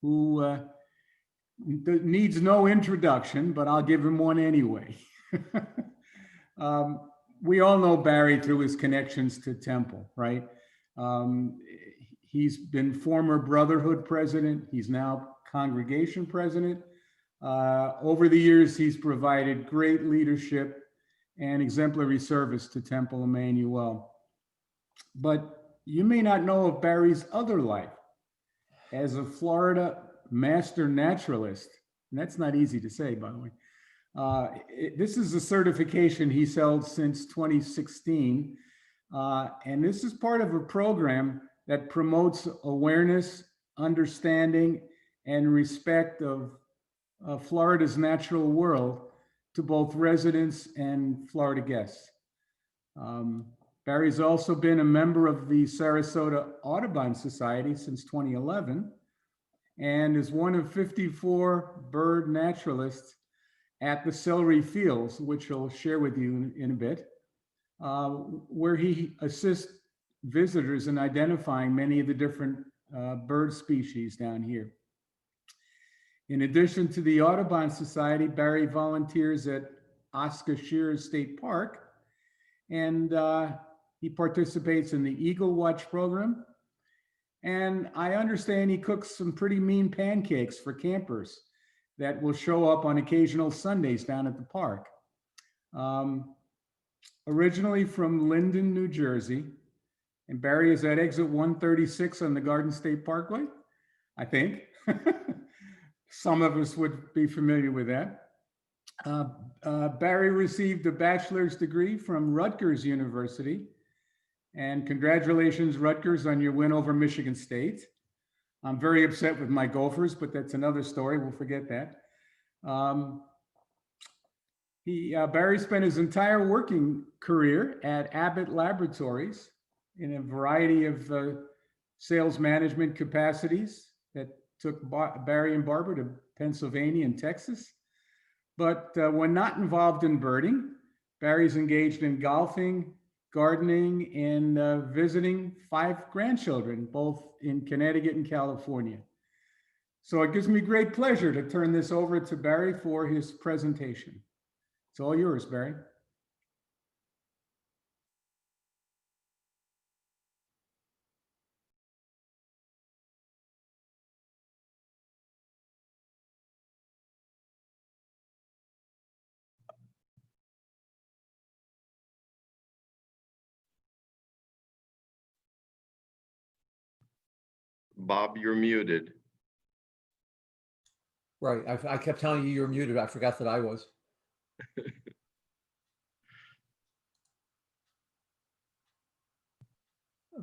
who needs no introduction, but I'll give him one anyway. We all know Barry through his connections to Temple, right? He's been former Brotherhood president. He's now congregation president. Over the years, he's provided great leadership and exemplary service to Temple Emanu-El. But you may not know of Barry's other life as a Florida master naturalist. And that's not easy to say, by the way. This is a certification he's held since 2016. And this is part of a program that promotes awareness, understanding, and respect of Florida's natural world to both residents and Florida guests. Barry's also been a member of the Sarasota Audubon Society since 2011 and is one of 54 bird naturalists at the Celery Fields, which I'll share with you in a bit, where he assists visitors in identifying many of the different bird species down here. In addition to the Audubon Society, Barry volunteers at Oscar Shears State Park, and he participates in the Eagle Watch program. And I understand he cooks some pretty mean pancakes for campers that will show up on occasional Sundays down at the park. Originally from Linden, New Jersey, and Barry is at exit 136 on the Garden State Parkway, I think. Some of us would be familiar with that. Barry received a bachelor's degree from Rutgers University. And congratulations, Rutgers, on your win over Michigan State. I'm very upset with my Gophers, but that's another story. We'll forget that. Barry spent his entire working career at Abbott Laboratories in a variety of sales management capacities that took Barry and Barbara to Pennsylvania and Texas. But when not involved in birding, Barry's engaged in golfing, gardening, and visiting 5 grandchildren, both in Connecticut and California. So it gives me great pleasure to turn this over to Barry for his presentation. It's all yours, Barry. Bob, you're muted. Right. I kept telling you you're muted. I forgot that I was.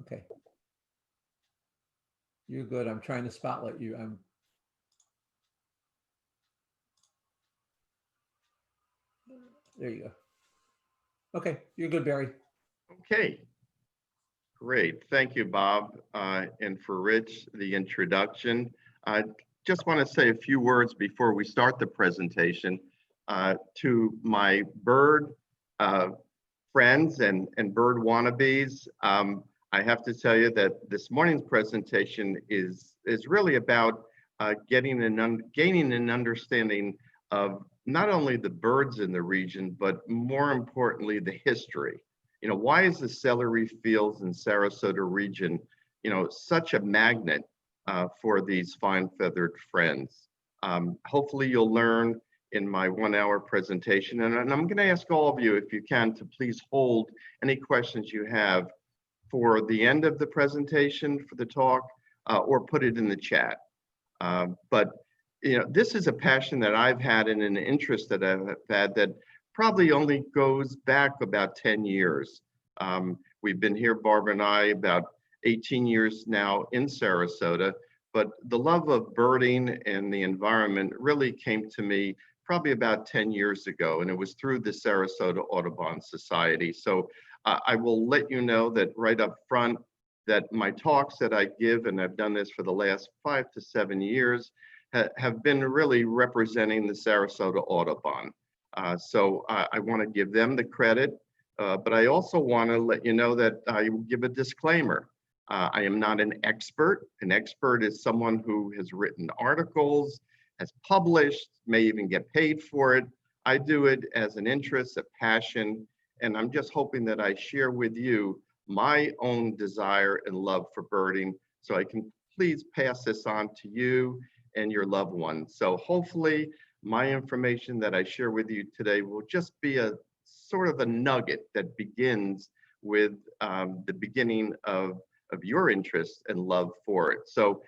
Okay. You're good. I'm trying to spotlight you. There you go. Okay. You're good, Barry. Okay. Great. Thank you, Bob, and for Rich, the introduction. I just want to say a few words before we start the presentation to my bird friends and bird wannabes. I have to tell you that this morning's presentation is really about gaining an understanding of not only the birds in the region, but more importantly, the history. You know, why is the Celery Fields and Sarasota region, you know, such a magnet for these fine feathered friends? Hopefully you'll learn in my 1-hour presentation. And I'm going to ask all of you, if you can, to please hold any questions you have for the end of the presentation, for the talk, or put it in the chat. But, you know, this is a passion that I've had and an interest that I've had that probably only goes back about 10 years. We've been here, Barbara and I, about 18 years now in Sarasota, but the love of birding and the environment really came to me probably about 10 years ago, and it was through the Sarasota Audubon Society. So I will let you know that right up front that my talks that I give, and I've done this for the last 5 to 7 years, have been really representing the Sarasota Audubon. So I want to give them the credit, but I also want to let you know that I will give a disclaimer I am not an expert. An expert is someone who has written articles, has published, may even get paid for it. I do it as an interest, a passion, and I'm just hoping that I share with you my own desire and love for birding so I can please pass this on to you and your loved ones. So hopefully my information that I share with you today will just be a sort of a nugget that begins with the beginning of your interest and love for it. So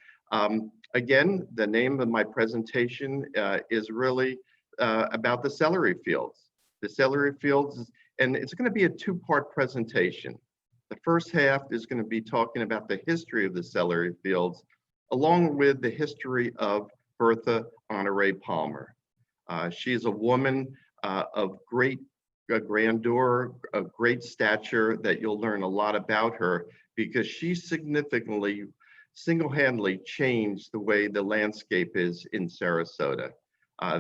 again, the name of my presentation is really about the celery fields. The celery fields, and it's going to be a two-part presentation. The first half is going to be talking about the history of the celery fields, along with the history of Bertha Honore Palmer. She is a woman of great grandeur, of great stature, that you'll learn a lot about her because she significantly, single-handedly changed the way the landscape is in Sarasota.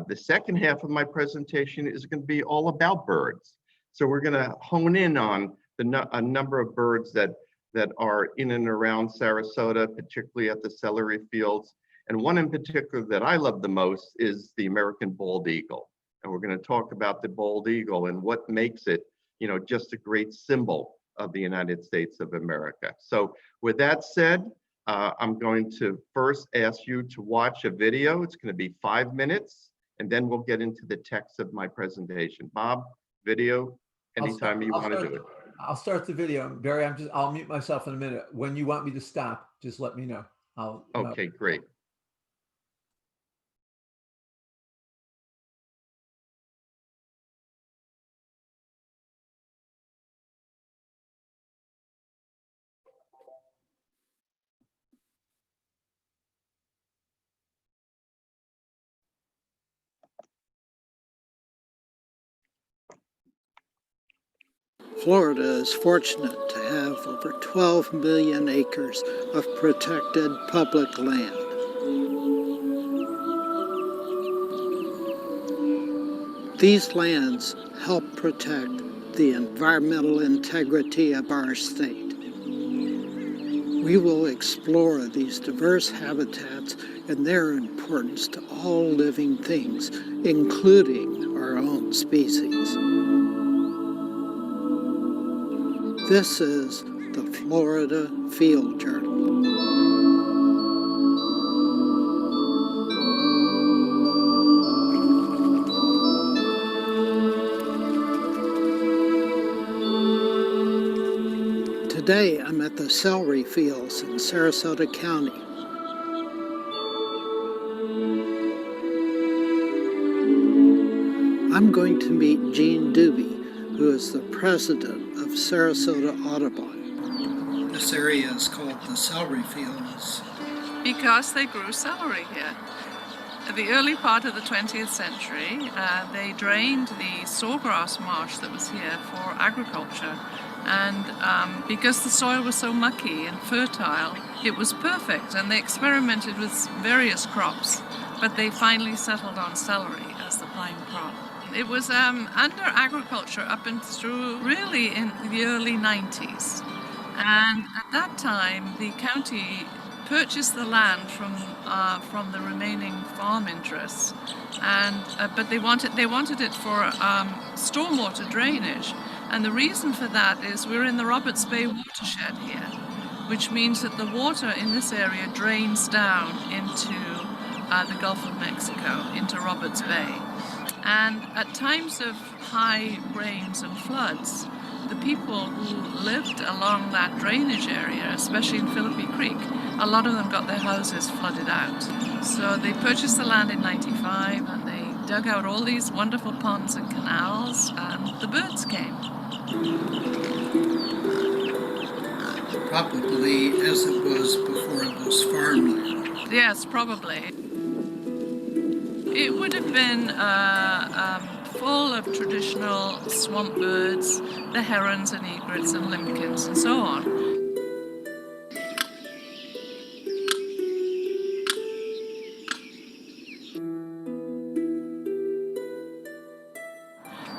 The second half of my presentation is going to be all about birds. So we're going to hone in on a number of birds that are in and around Sarasota, particularly at the celery fields. And one in particular that I love the most is the American bald eagle. And we're going to talk about the bald eagle and what makes it, you know, just a great symbol of the United States of America. So with that said, I'm going to first ask you to watch a video. It's going to be 5 minutes, and then we'll get into the text of my presentation. Bob, video, anytime you want to do it. I'll start the video. Barry, I'll mute myself in a minute. When you want me to stop, just let me know. Okay, great. Florida is fortunate to have over 12 million acres of protected public land. These lands help protect the environmental integrity of our state. We will explore these diverse habitats and their importance to all living things, including our own species. This is the Florida Field Journal. Today, I'm at the celery fields in Sarasota County. I'm going to meet Gene Doobie, who is the president of Sarasota Audubon. This area is called the celery fields because they grew celery here. At the early part of the 20th century, they drained the sawgrass marsh that was here for agriculture. And because the soil was so mucky and fertile, it was perfect. And they experimented with various crops, but they finally settled on celery as the prime crop. It was under agriculture up and through really in the early 90s. And at that time, the county purchased the land from the remaining farm interests, and but they wanted it for stormwater drainage. And the reason for that is we're in the Roberts Bay watershed here, which means that the water in this area drains down into the Gulf of Mexico, into Roberts Bay. And at times of high rains and floods, the people who lived along that drainage area, especially in Philippi Creek, a lot of them got their houses flooded out. So they purchased the land in '95 and they dug out all these wonderful ponds and canals, and the birds came. Probably as it was before it was farmland. Yes, probably. It would have been full of traditional swamp birds, the herons and egrets and limpkins and so on.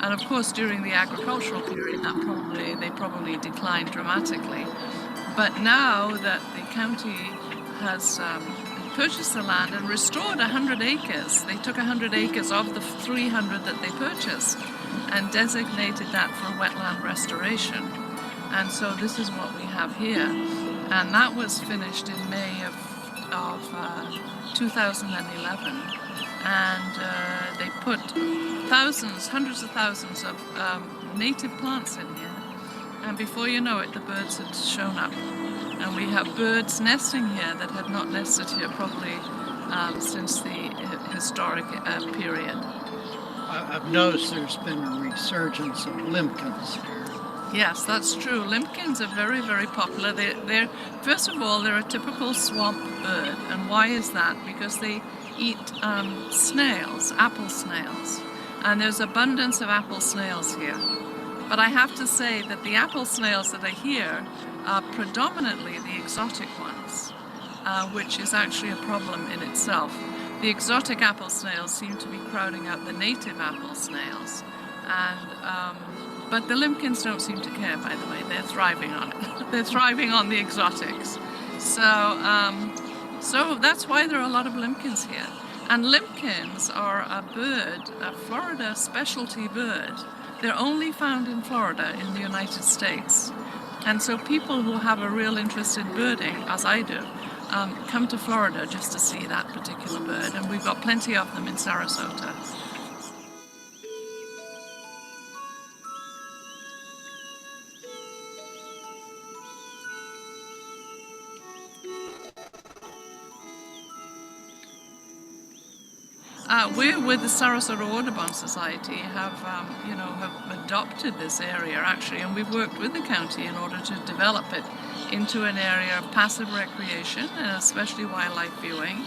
And of course, during the agricultural period, they probably declined dramatically. But now that the county has purchased the land and restored 100 acres, they took 100 acres of the 300 that they purchased and designated that for wetland restoration. And so this is what we have here. And that was finished in May of 2011. And they put thousands, hundreds of thousands of native plants in here. And before you know it, the birds had shown up. And we have birds nesting here that had not nested here probably since the historic period. I've noticed there's been a resurgence of limpkins here. Yes, that's true. Limpkins are very, very popular. They're first of all, they're a typical swamp bird. And why is that? Because they eat snails, apple snails. And there's abundance of apple snails here. But I have to say that the apple snails that are here are predominantly the exotic ones, which is actually a problem in itself. The exotic apple snails seem to be crowding out the native apple snails. And but the limpkins don't seem to care, by the way. They're thriving on it. They're thriving on the exotics. So that's why there are a lot of limpkins here. And limpkins are a bird, a Florida specialty bird. They're only found in Florida in the United States. And so people who have a real interest in birding, as I do, come to Florida just to see that particular bird. And we've got plenty of them in Sarasota. We, with the Sarasota Audubon Society, have adopted this area actually, and we've worked with the county in order to develop it into an area of passive recreation and especially wildlife viewing.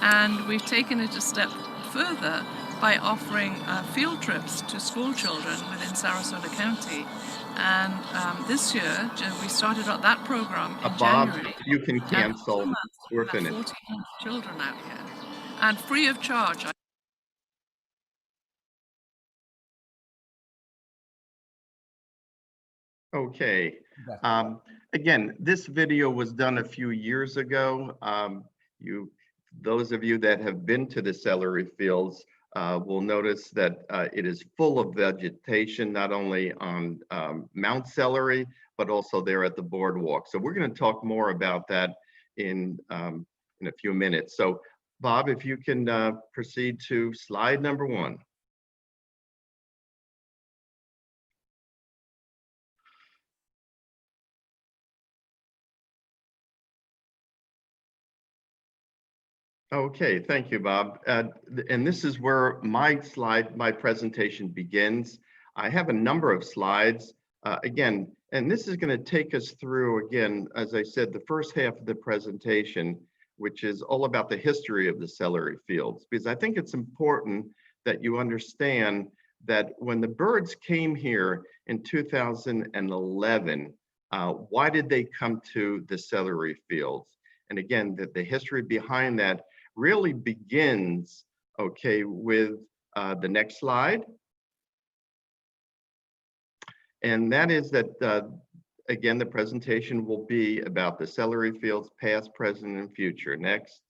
And we've taken it a step further by offering field trips to school children within Sarasota County. And this year we started out that program in Bob, January. you can cancel. We're finished. 1,400 children out here, and free of charge. Okay. Again, this video was done a few years ago. Those of you that have been to the celery fields will notice that it is full of vegetation, not only on Mount Celery, but also there at the boardwalk. So we're going to talk more about that in a few minutes. So Bob, if you can proceed to slide number 1. Okay, thank you, Bob. And this is where my presentation begins. I have a number of slides, again, and this is going to take us through, again, as I said, the first half of the presentation, which is all about the history of the celery fields, because I think it's important that you understand that when the birds came here in 2011, why did they come to the celery fields? And again, the history behind that really begins, okay, with the next slide. And that is that, again, the presentation will be about the celery fields, past, present, and future. Next.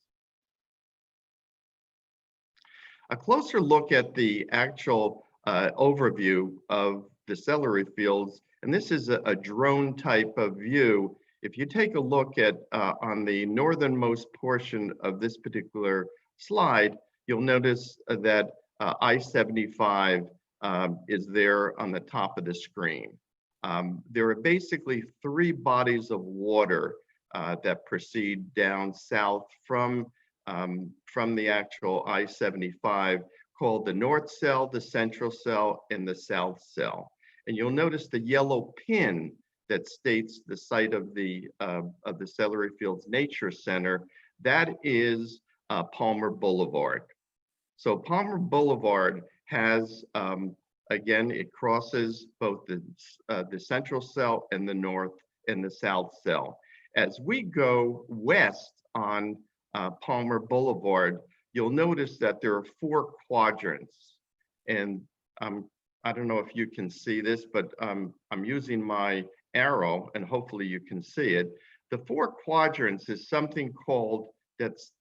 A closer look at the actual overview of the celery fields, and this is a drone type of view. If you take a look at on the northernmost portion of this particular slide, you'll notice that I-75 is there on the top of the screen. There are basically 3 bodies of water that proceed down south from the actual I-75, called the North Cell, the Central Cell, and the South Cell. And you'll notice the yellow pin that states the site of the Celery Fields Nature Center. That is Palmer Boulevard. So Palmer Boulevard has, again, it crosses both the Central Cell and the North and the South Cell. As we go west on Palmer Boulevard, you'll notice that there are 4 quadrants. And I don't know if you can see this, but I'm using my arrow, and hopefully you can see it. The four quadrants is something called, that's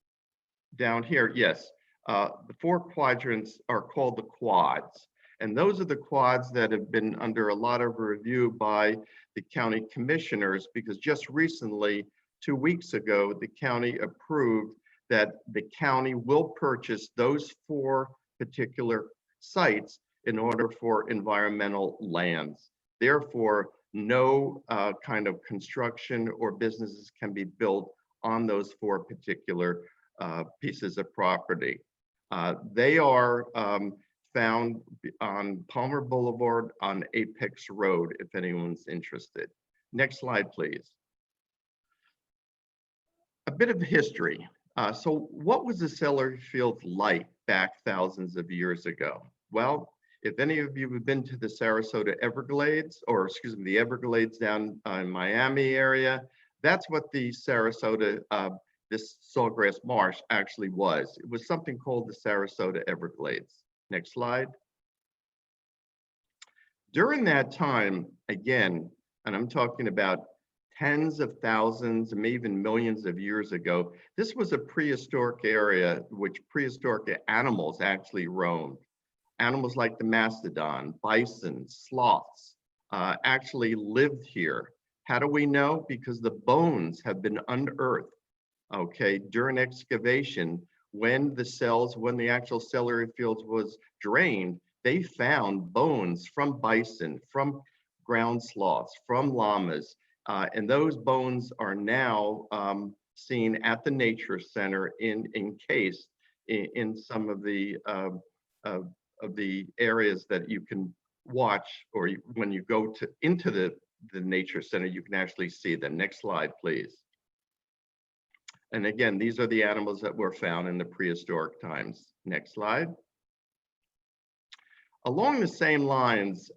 down here, yes. The four quadrants are called the quads. And those are the quads that have been under a lot of review by the county commissioners, because just recently, 2 weeks ago, the county approved that the county will purchase those four particular sites in order for environmental lands. Therefore, no kind of construction or businesses can be built on those four particular pieces of property. They are found on Palmer Boulevard on Apex Road, if anyone's interested. Next slide, please. A bit of history. So what was the celery field like back thousands of years ago? Well, if any of you have been to the Sarasota Everglades, or excuse me, the Everglades down in Miami area, that's what the Sarasota, this sawgrass marsh actually was. It was something called the Sarasota Everglades. Next slide. During that time, again, and I'm talking about tens of thousands, maybe even millions of years ago, this was a prehistoric area which prehistoric animals actually roamed. Animals like the mastodon, bison, sloths actually lived here. How do we know? Because the bones have been unearthed, okay, during excavation. When the actual celery fields was drained, they found bones from bison, from ground sloths, from llamas, and those bones are now seen at the Nature Center encased in some of the areas that you can watch, or when you go into the Nature Center, you can actually see them. Next slide, please. And again, these are the animals that were found in the prehistoric times. Next slide. Along the same lines,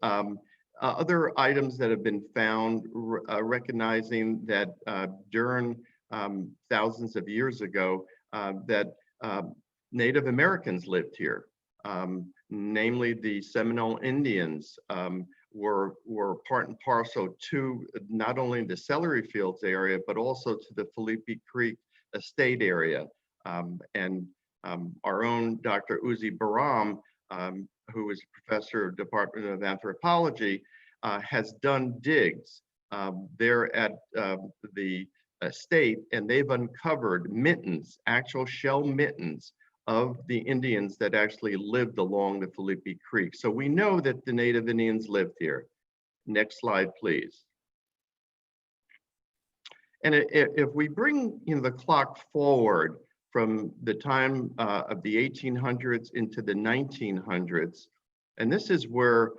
other items that have been found, recognizing that during thousands of years ago, that Native Americans lived here. Namely, the Seminole Indians were part and parcel to not only the celery fields area, but also to the Felipe Creek estate area. Our own Dr. Uzi Baram, who is a professor of Department of Anthropology, has done digs there at the estate, and they've uncovered mittens, actual shell mittens of the Indians that actually lived along the Felipe Creek. So we know that the Native Indians lived here. Next slide, please. And if we bring the clock forward from the time of the 1800s into the 1900s, and this is where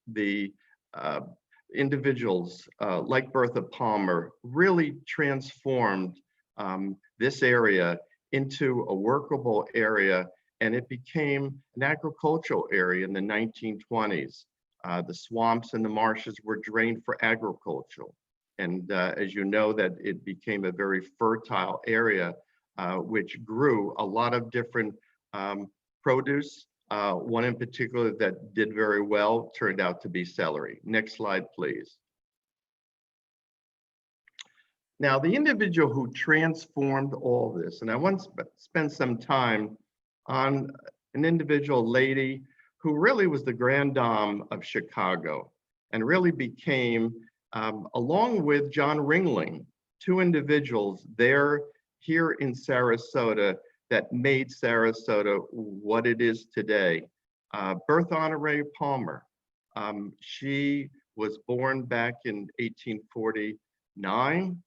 the individuals like Bertha Palmer really transformed this area into a workable area, and it became an agricultural area in the 1920s. The swamps and the marshes were drained for agricultural. And as you know, that it became a very fertile area, which grew a lot of different produce. One in particular that did very well turned out to be celery. Next slide, please. Now, the individual who transformed all this, and I want to spend some time on an individual lady who really was the grand dame of Chicago and really became, along with John Ringling, two individuals there here in Sarasota that made Sarasota what it is today. Bertha Honoré Palmer. She was born back in 1849.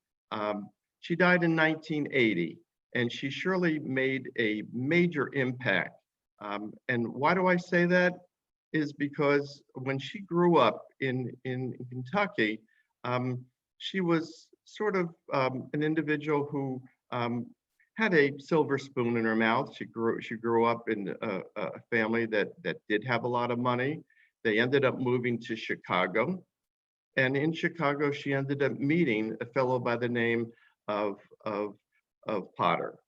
She died in 1980, and she surely made a major impact. And why do I say that? Is because when she grew up in Kentucky, she was sort of an individual who had a silver spoon in her mouth. She grew up in a family that did have a lot of money. They ended up moving to Chicago. And in Chicago, she ended up meeting a fellow by the name of Potter.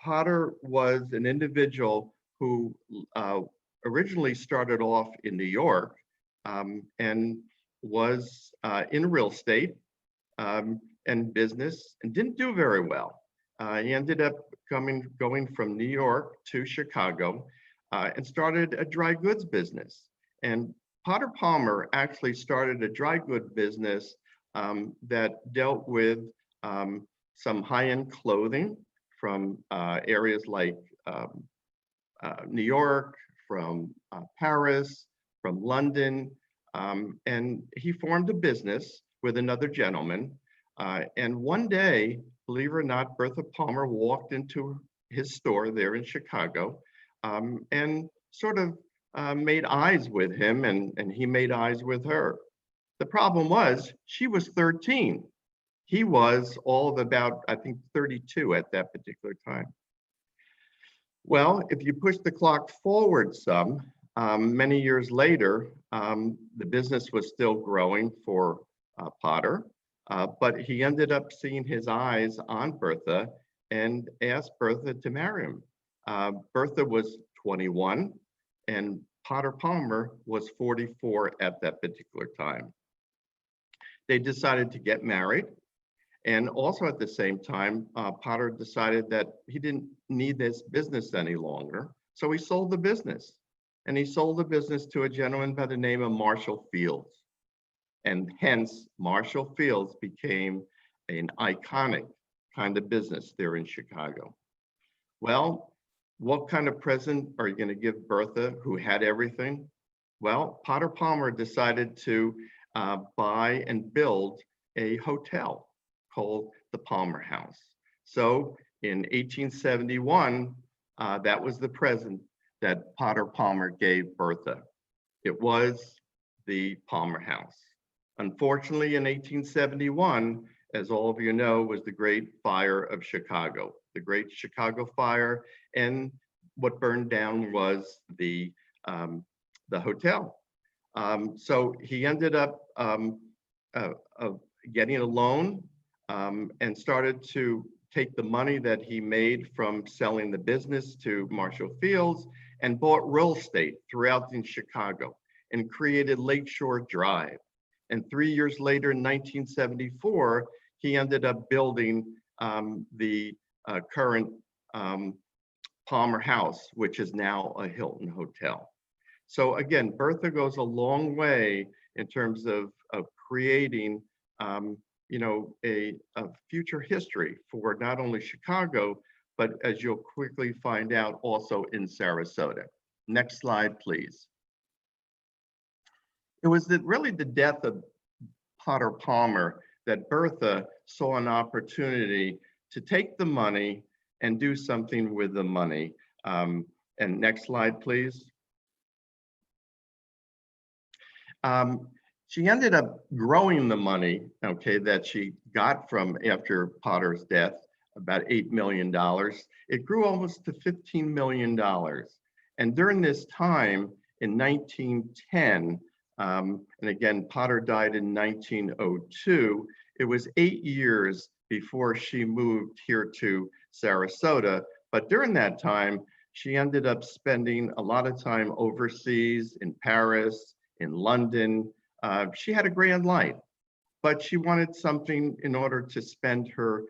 Potter was an individual who originally started off in New York, and was in real estate and business and didn't do very well. He ended up going from New York to Chicago and started a dry goods business. And Potter Palmer actually started a dry good business that dealt with some high-end clothing from areas like New York, from Paris, from London, and he formed a business with another gentleman. And one day, believe it or not, Bertha Palmer walked into his store there in Chicago and sort of made eyes with him, and he made eyes with her. The problem was she was 13. He was all of about, I think, 32 at that particular time. Well, if you push the clock forward some, many years later, the business was still growing for Potter, but he ended up seeing his eyes on Bertha and asked Bertha to marry him. Bertha was 21 and Potter Palmer was 44 at that particular time. They decided to get married. And also at the same time, Potter decided that he didn't need this business any longer. So he sold the business. And he sold the business to a gentleman by the name of Marshall Fields. And hence, Marshall Fields became an iconic kind of business there in Chicago. Well, what kind of present are you going to give Bertha, who had everything? Well, Potter Palmer decided to buy and build a hotel called the Palmer House. So in 1871, that was the present that Potter Palmer gave Bertha. It was the Palmer House. Unfortunately, in 1871, as all of you know, was the Great Fire of Chicago, the Great Chicago Fire, and what burned down was the hotel. So he ended up getting a loan and started to take the money that he made from selling the business to Marshall Fields and bought real estate throughout in Chicago and created Lakeshore Drive. And 3 years later, in 1974, he ended up building the current Palmer House, which is now a Hilton Hotel. So again, Bertha goes a long way in terms of creating you know, a future history for not only Chicago, but as you'll quickly find out, also in Sarasota. Next slide, please. It was really the death of Potter Palmer that Bertha saw an opportunity to take the money and do something with the money. And next slide, please. She ended up growing the money, okay, that she got from after Potter's death, about $8 million. It grew almost to $15 million. And during this time, in 1910, and again, Potter died in 1902, it was 8 years before she moved here to Sarasota. But during that time, she ended up spending a lot of time overseas, in Paris, in London. She had a grand life, but she wanted something in order to spend her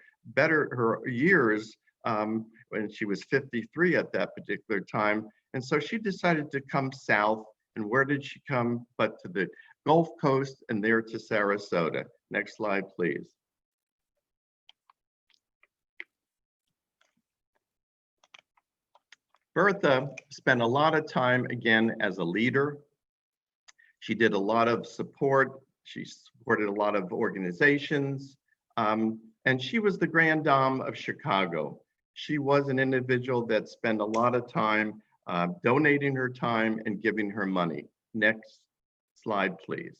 years when she was 53 at that particular time. And so she decided to come south. And where did she come but to the Gulf Coast and there to Sarasota? Next slide, please. Bertha spent a lot of time, again, as a leader. She did a lot of support. She supported a lot of organizations. And she was the grand dame of Chicago. She was an individual that spent a lot of time donating her time and giving her money. Next slide, please.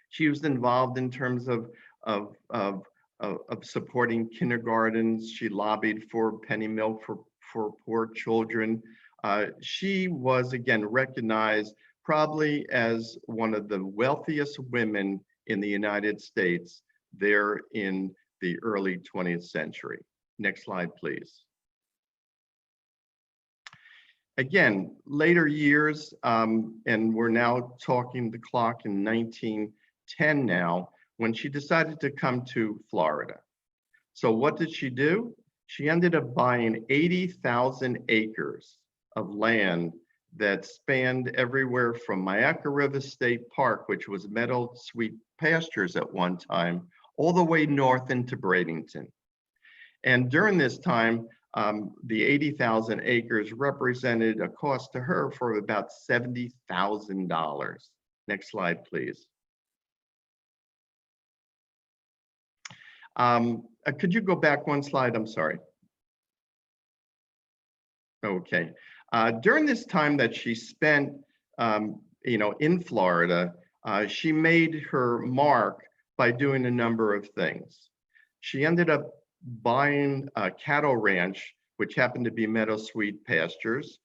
She was involved in terms of supporting kindergartens. She lobbied for penny milk for poor children. She was, again, recognized probably as one of the wealthiest women in the United States there in the early 20th century. Next slide, please. Again, later years, and we're now talking the clock in 1910 now, when she decided to come to Florida. So what did she do? She ended up buying 80,000 acres of land that spanned everywhere from Myakka River State Park, which was meadow sweet pastures at one time, all the way north into Bradenton. And during this time, the 80,000 acres represented a cost to her for about $70,000. Next slide, please. Could you go back one slide? I'm sorry. Okay. During this time that she spent, in Florida, she made her mark by doing a number of things. She ended up buying a cattle ranch, which happened to be meadow sweet pastures,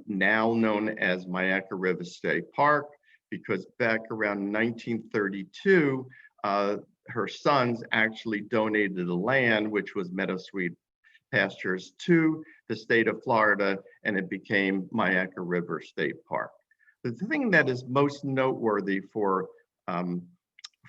now known as Myakka River State Park, because back around 1932, her sons actually donated the land, which was meadow sweet pastures, to the state of Florida, and it became Myakka River State Park. The thing that is most noteworthy for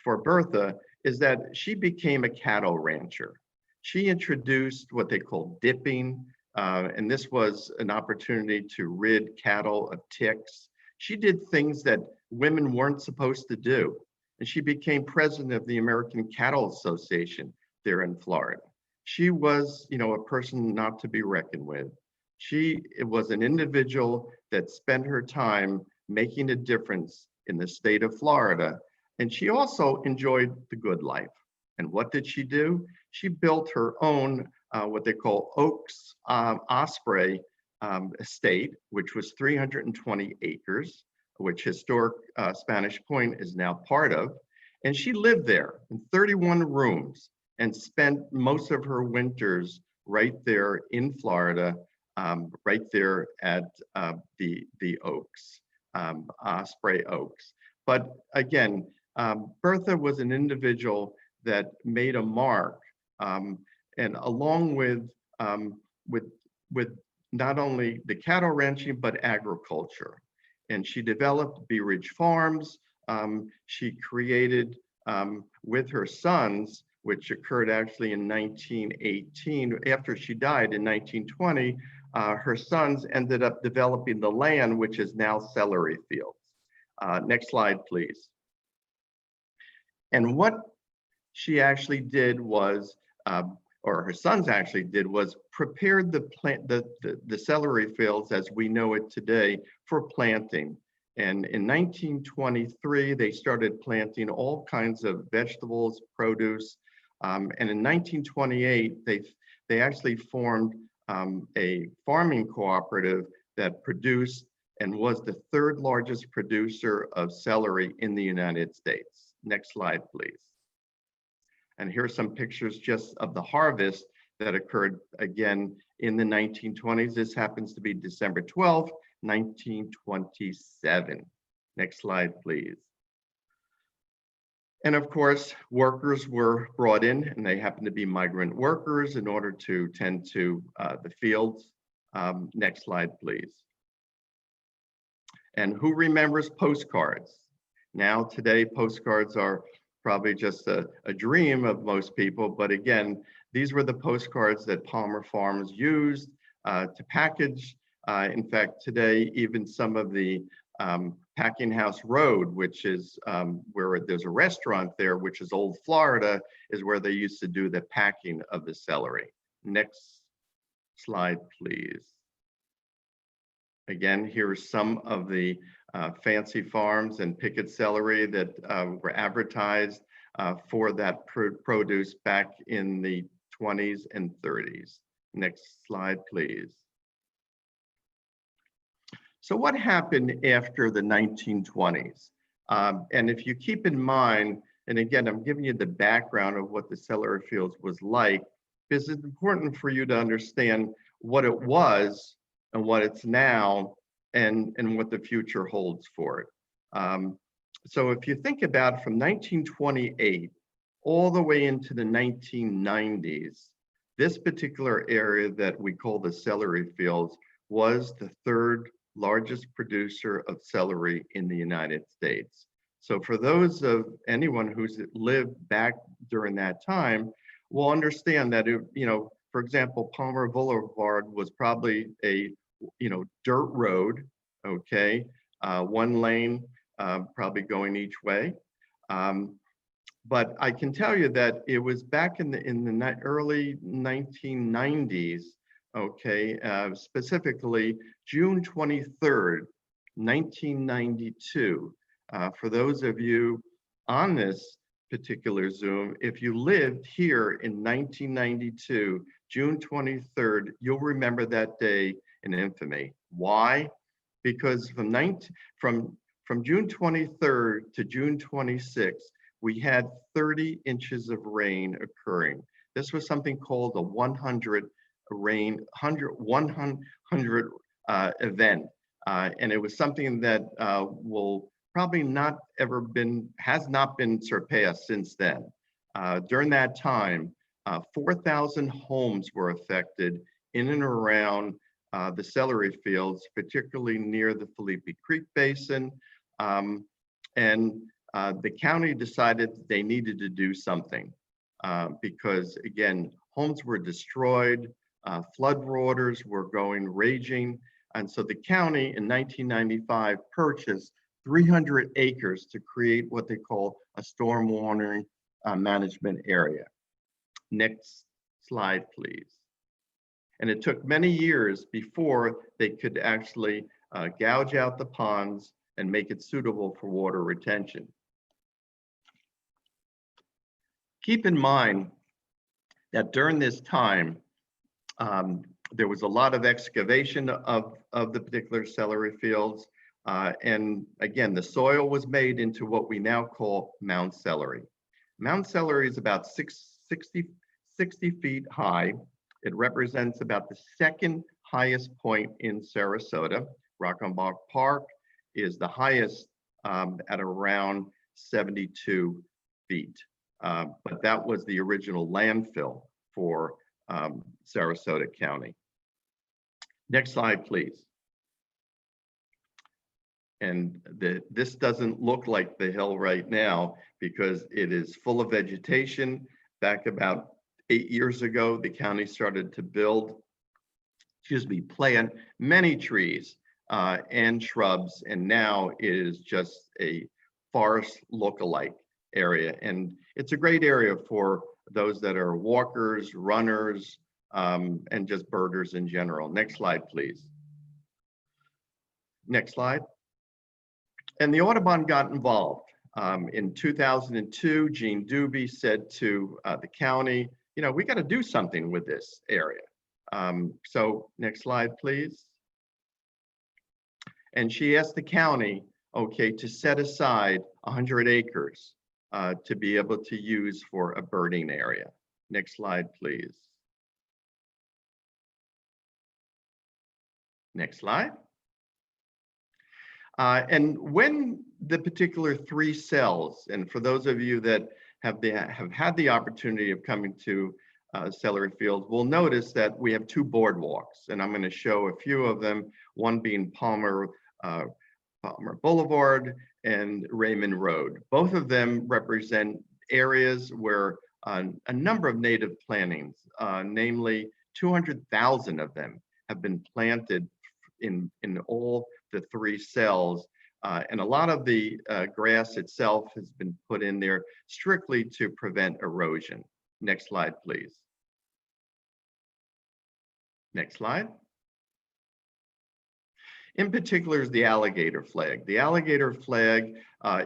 Bertha is that she became a cattle rancher. She introduced what they call dipping, and this was an opportunity to rid cattle of ticks. She did things that women weren't supposed to do, and she became president of the American Cattle Association there in Florida. She was, a person not to be reckoned with. She was an individual that spent her time making a difference in the state of Florida, and she also enjoyed the good life. And what did she do? She built her own, what they call Oaks Osprey estate, which was 320 acres, which historic Spanish Point is now part of. And she lived there in 31 rooms and spent most of her winters right there in Florida, right there at the Oaks, Osprey Oaks. But again, Bertha was an individual that made a mark, and along with not only the cattle ranching, but agriculture. And she developed Bee Ridge Farms. She created, with her sons, which occurred actually in 1918, after she died in 1920, her sons ended up developing the land, which is now celery fields. Next slide, please. And what she actually did was, or her sons actually did, was prepared the celery fields as we know it today for planting. And in 1923, they started planting all kinds of vegetables, produce. And in 1928, they actually formed a farming cooperative that produced and was the third largest producer of celery in the United States. Next slide, please. And here's some pictures just of the harvest that occurred again in the 1920s. This happens to be December 12th, 1927. Next slide, please. And of course, workers were brought in, and they happened to be migrant workers in order to tend to the fields. Next slide, please. And who remembers postcards? Now, today, postcards are probably just a dream of most people, but again, these were the postcards that Palmer Farms used to package. In fact, today, even some of the Packing House Road, which is where there's a restaurant there, which is Old Florida, is where they used to do the packing of the celery. Next slide, please. Again, here are some of the fancy farms and picket celery that were advertised for that produce back in the 20s and 30s. Next slide, please. So what happened after the 1920s? And if you keep in mind, and again, I'm giving you the background of what the celery fields was like, because it's important for you to understand what it was and what it's now, and what the future holds for it. So if you think about from 1928 all the way into the 1990s, this particular area that we call the celery fields was the third largest producer of celery in the United States. So for those of anyone who's lived back during that time, will understand that, for example, Palmer Boulevard was probably a, dirt road, okay? One lane, probably going each way. But I can tell you that it was back in the early 1990s, okay, specifically June 23rd, 1992. For those of you on this particular Zoom, if you lived here in 1992, June 23rd, you'll remember that day in infamy. Why? Because from June 23rd to June 26th, we had 30 inches of rain occurring. This was something called a 100 event. And it was something that will probably has not been surpassed since then. During that time, 4,000 homes were affected in and around the celery fields, particularly near the Felipe Creek Basin. The county decided they needed to do something because, again, homes were destroyed, flood waters were raging. And so the county in 1995 purchased 300 acres to create what they call a stormwater management area. Next slide, please. And it took many years before they could actually gouge out the ponds and make it suitable for water retention. Keep in mind that during this time, there was a lot of excavation of the particular celery fields. And again, the soil was made into what we now call Mount Celery. Mount Celery is about 60 feet high. It represents about the second highest point in Sarasota. Rockenbach Park is the highest at around 72 feet. But that was the original landfill for Sarasota County. Next slide, please. And this doesn't look like the hill right now because it is full of vegetation. Back about 8 years ago, the county started to plant many trees and shrubs, and now it is just a forest look-alike area. And it's a great area for those that are walkers, runners, and just birders in general. Next slide, please. Next slide. And the Audubon got involved. In 2002, Gene Doobie said to the county, we got to do something with this area. So next slide, please. And she asked the county, okay, to set aside 100 acres to be able to use for a birding area. Next slide, please. Next slide. And when the particular 3 cells, and for those of you that have had the opportunity of coming to celery fields, will notice that we have 2 boardwalks, and I'm going to show a few of them, one being Palmer Boulevard and Raymond Road. Both of them represent areas where a number of native plantings, namely 200,000 of them, have been planted in all the 3 cells. And a lot of the grass itself has been put in there strictly to prevent erosion. Next slide, please. Next slide. In particular is the alligator flag. The alligator flag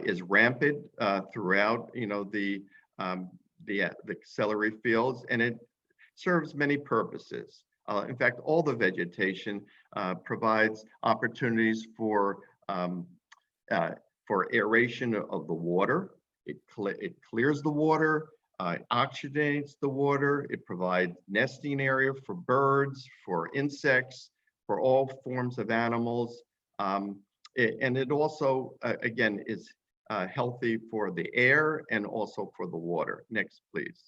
is rampant throughout, the celery fields, and it serves many purposes. In fact, all the vegetation provides opportunities for aeration of the water. It clears the water, oxygenates the water. It provides nesting area for birds, for insects, for all forms of animals. And it also, again, is healthy for the air and also for the water. Next, please.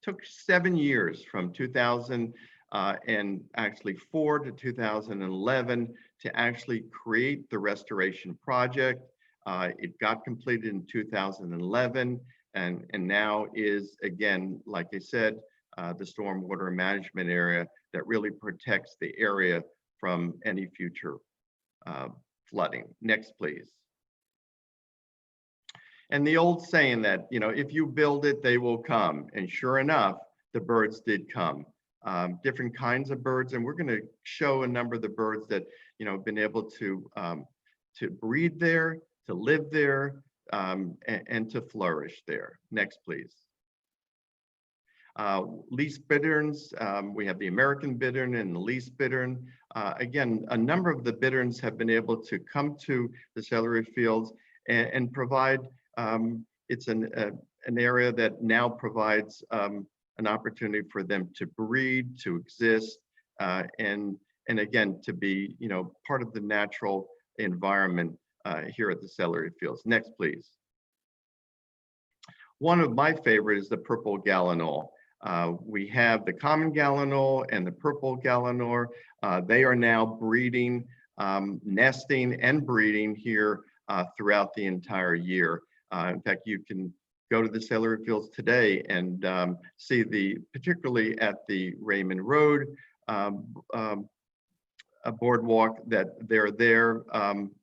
Took 7 years from 2000 and actually 4 to 2011 to actually create the restoration project. It got completed in 2011 and now is, again, like I said, the stormwater management area that really protects the area from any future flooding. Next, please. And the old saying that, you know, if you build it, they will come. And sure enough, the birds did come. Different kinds of birds, and we're going to show a number of the birds that, you know, have been able to breed there, to live there, and to flourish there. Next, please. Least bitterns, we have the American bittern and the least bittern. Again, a number of the bitterns have been able to come to the celery fields and provide, it's an area that now provides an opportunity for them to breed, to exist, and again, to be, you know, part of the natural environment here at the celery fields. Next, please. One of my favorites is the purple gallinule. We have the common gallinule and the purple gallinule. They are now breeding, nesting and breeding here throughout the entire year. In fact, you can go to the celery fields today and see particularly at the Raymond Road a boardwalk, that they're there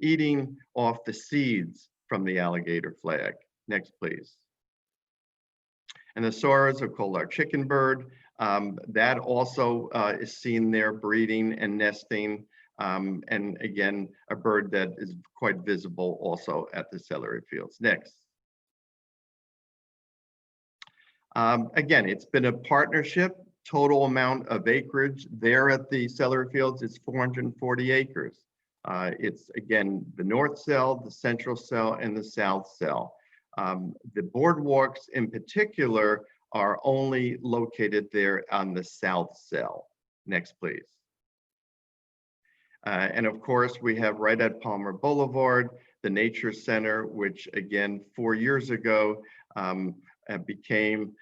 eating off the seeds from the alligator flag. Next, please. And the soras are called our chicken bird. That also is seen there breeding and nesting. And again, a bird that is quite visible also at the celery fields. Next. Again, it's been a partnership. Total amount of acreage there at the celery fields is 440 acres. It's, again, the north cell, the central cell, and the south cell. The boardwalks in particular are only located there on the south cell. Next, please. And of course, we have right at Palmer Boulevard, the Nature Center, which again, 4 years ago, became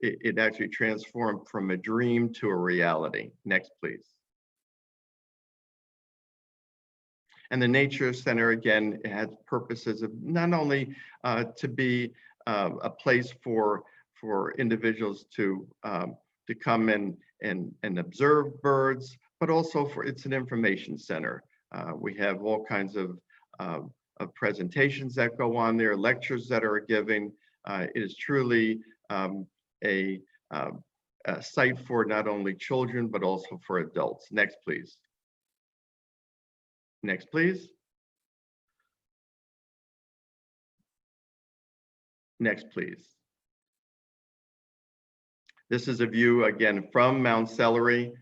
it actually transformed from a dream to a reality. Next, please. And the Nature Center, again, it has purposes of not only to be a place for individuals to come in and observe birds, but also it's an information center. We have all kinds of presentations that go on there, lectures that are given. It is truly a site for not only children, but also for adults. Next, please. Next, please. Next, please. This is a view, again, from Mount Celery.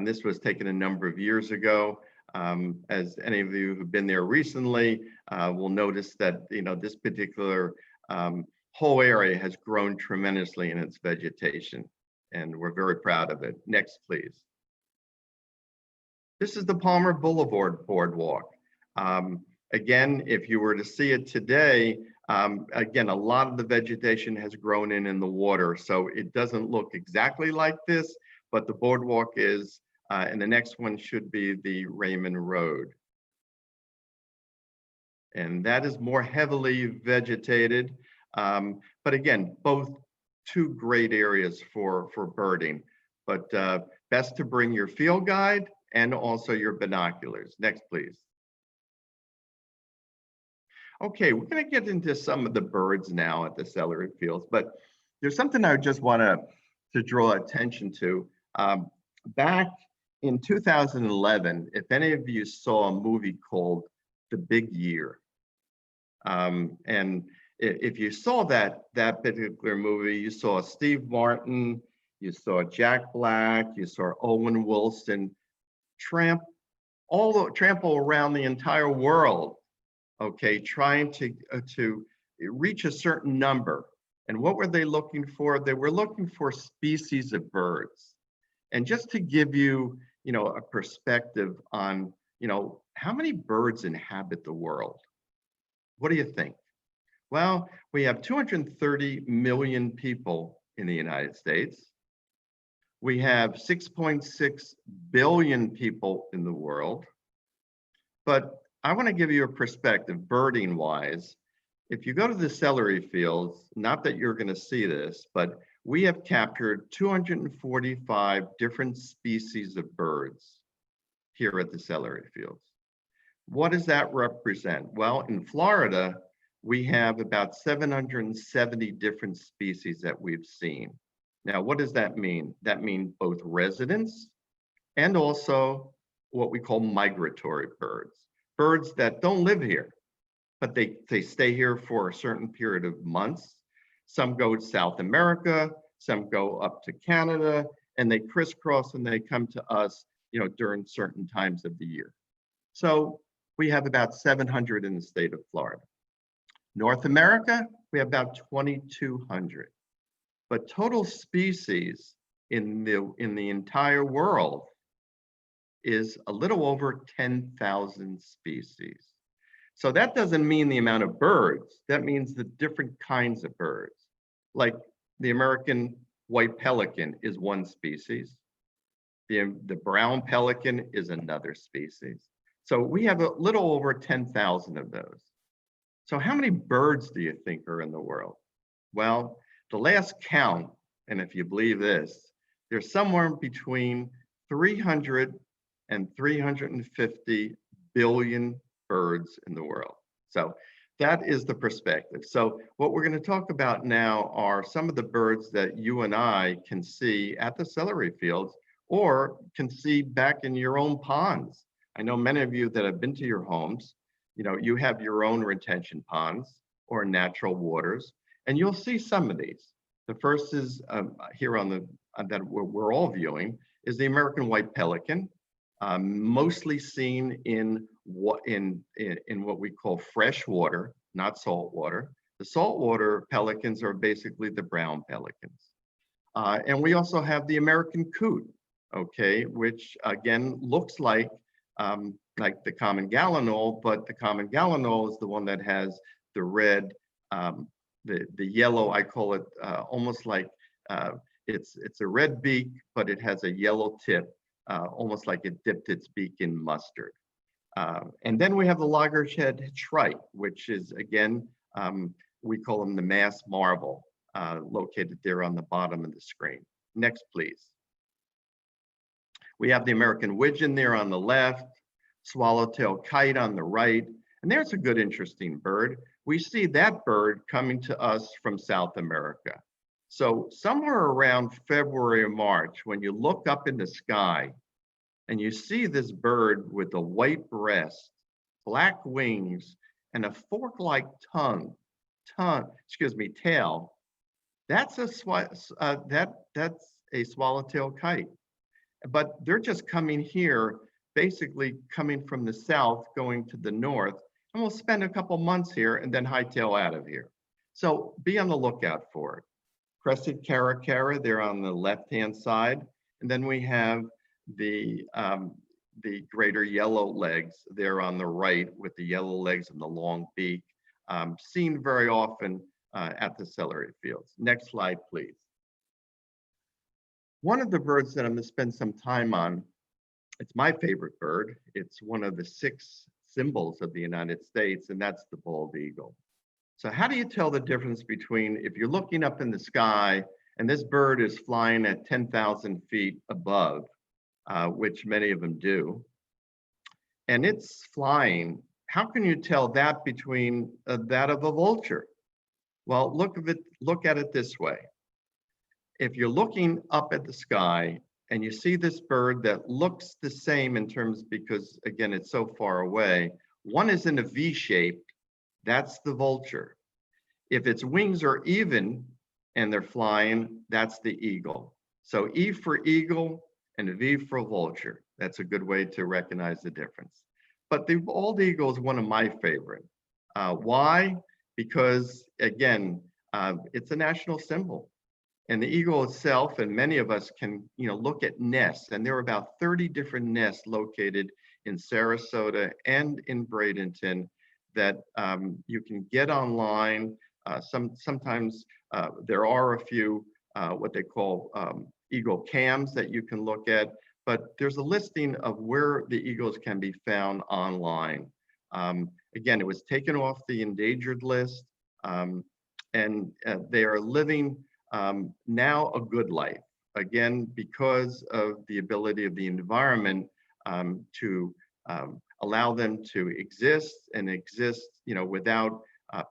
This was taken a number of years ago. As any of you who've been there recently will notice that, you know, this particular whole area has grown tremendously in its vegetation, and we're very proud of it. Next, please. This is the Palmer Boulevard boardwalk. Again, if you were to see it today, again, a lot of the vegetation has grown in the water, so it doesn't look exactly like this, but the boardwalk is, and the next one should be the Raymond Road. And that is more heavily vegetated. But again, both two great areas for birding, but best to bring your field guide and also your binoculars. Next, please. Okay, we're going to get into some of the birds now at the celery fields, but there's something I just want to draw attention to. Back in 2011, if any of you saw a movie called The Big Year, and if you saw that particular movie, you saw Steve Martin, you saw Jack Black, you saw Owen Wilson trample around the entire world, okay, trying to reach a certain number. And what were they looking for? They were looking for species of birds. And just to give you, you know, a perspective on, you know, how many birds inhabit the world? What do you think? Well, we have 230 million people in the United States. We have 6.6 billion people in the world. But I want to give you a perspective, birding wise. If you go to the celery fields, not that you're going to see this, but we have captured 245 different species of birds here at the celery fields. What does that represent? Well, in Florida, we have about 770 different species that we've seen. Now, what does that mean? That means both residents and also what we call migratory birds. Birds that don't live here, but they stay here for a certain period of months. Some go to South America, some go up to Canada, and they crisscross and they come to us, during certain times of the year. So we have about 700 in the state of Florida. North America, we have about 2,200. But total species in the entire world is a little over 10,000 species. So that doesn't mean the amount of birds, that means the different kinds of birds. Like the American white pelican is one species. The brown pelican is another species. So we have a little over 10,000 of those. So how many birds do you think are in the world? Well, the last count, and if you believe this, there's somewhere between 300 and 350 billion birds in the world. So that is the perspective. So what we're going to talk about now are some of the birds that you and I can see at the celery fields or can see back in your own ponds. I know many of you that have been to your homes, you have your own retention ponds or natural waters, and you'll see some of these. The first is here on the that we're all viewing is the American white pelican, mostly seen in what we call fresh water, not salt water. The saltwater pelicans are basically the brown pelicans. And we also have the American coot, okay, which again looks like the common gallinule, but the common gallinule is the one that has the red, the yellow. I call it almost like it's a red beak, but it has a yellow tip, almost like it dipped its beak in mustard. And then we have the loggerhead shrike, which is again we call them the mass marble, located there on the bottom of the screen. Next, please. We have the American widgeon there on the left, swallowtail kite on the right, and there's a good, interesting bird. We see that bird coming to us from South America. So somewhere around February or March, when you look up in the sky and you see this bird with a white breast, black wings, and a fork-like tail, that's a swallowtail kite. But they're just coming here, basically coming from the south, going to the north, and we'll spend a couple months here and then hightail out of here. So be on the lookout for it. Crested caracara there on the left-hand side, and then we have the greater yellow legs there on the right with the yellow legs and the long beak, seen very often at the celery fields. Next slide, please. One of the birds that I'm going to spend some time on, it's my favorite bird. It's one of the 6 symbols of the United States, and that's the bald eagle. So how do you tell the difference between if you're looking up in the sky and this bird is flying at 10,000 feet above, which many of them do, and it's flying, how can you tell that between that of a vulture? Well, look at it this way. If you're looking up at the sky and you see this bird that looks the same in terms, because again, it's so far away, one is in a V shape, that's the vulture. If its wings are even and they're flying, that's the eagle. So E for eagle and V for vulture. That's a good way to recognize the difference. But the bald eagle is one of my favorite. Why? Because again, it's a national symbol. And the eagle itself, and many of us can, look at nests, and there are about 30 different nests located in Sarasota and in Bradenton that you can get online. Sometimes there are a few what they call eagle cams that you can look at, but there's a listing of where the eagles can be found online. Again, it was taken off the endangered list, and they are living now a good life. Again, because of the ability of the environment to allow them to exist and exist, without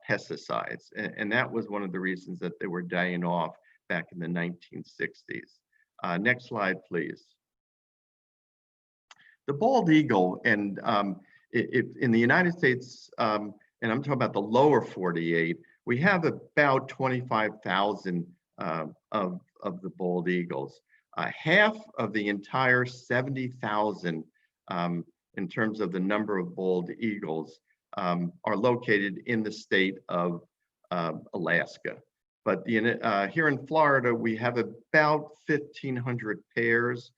pesticides. And that was one of the reasons that they were dying off back in the 1960s. Next slide, please. The bald eagle, and in the United States, and I'm talking about the lower 48, we have about 25,000 of the bald eagles. Half of the entire 70,000 in terms of the number of bald eagles are located in the state of Alaska. But here in Florida, we have about 1,500 pairs,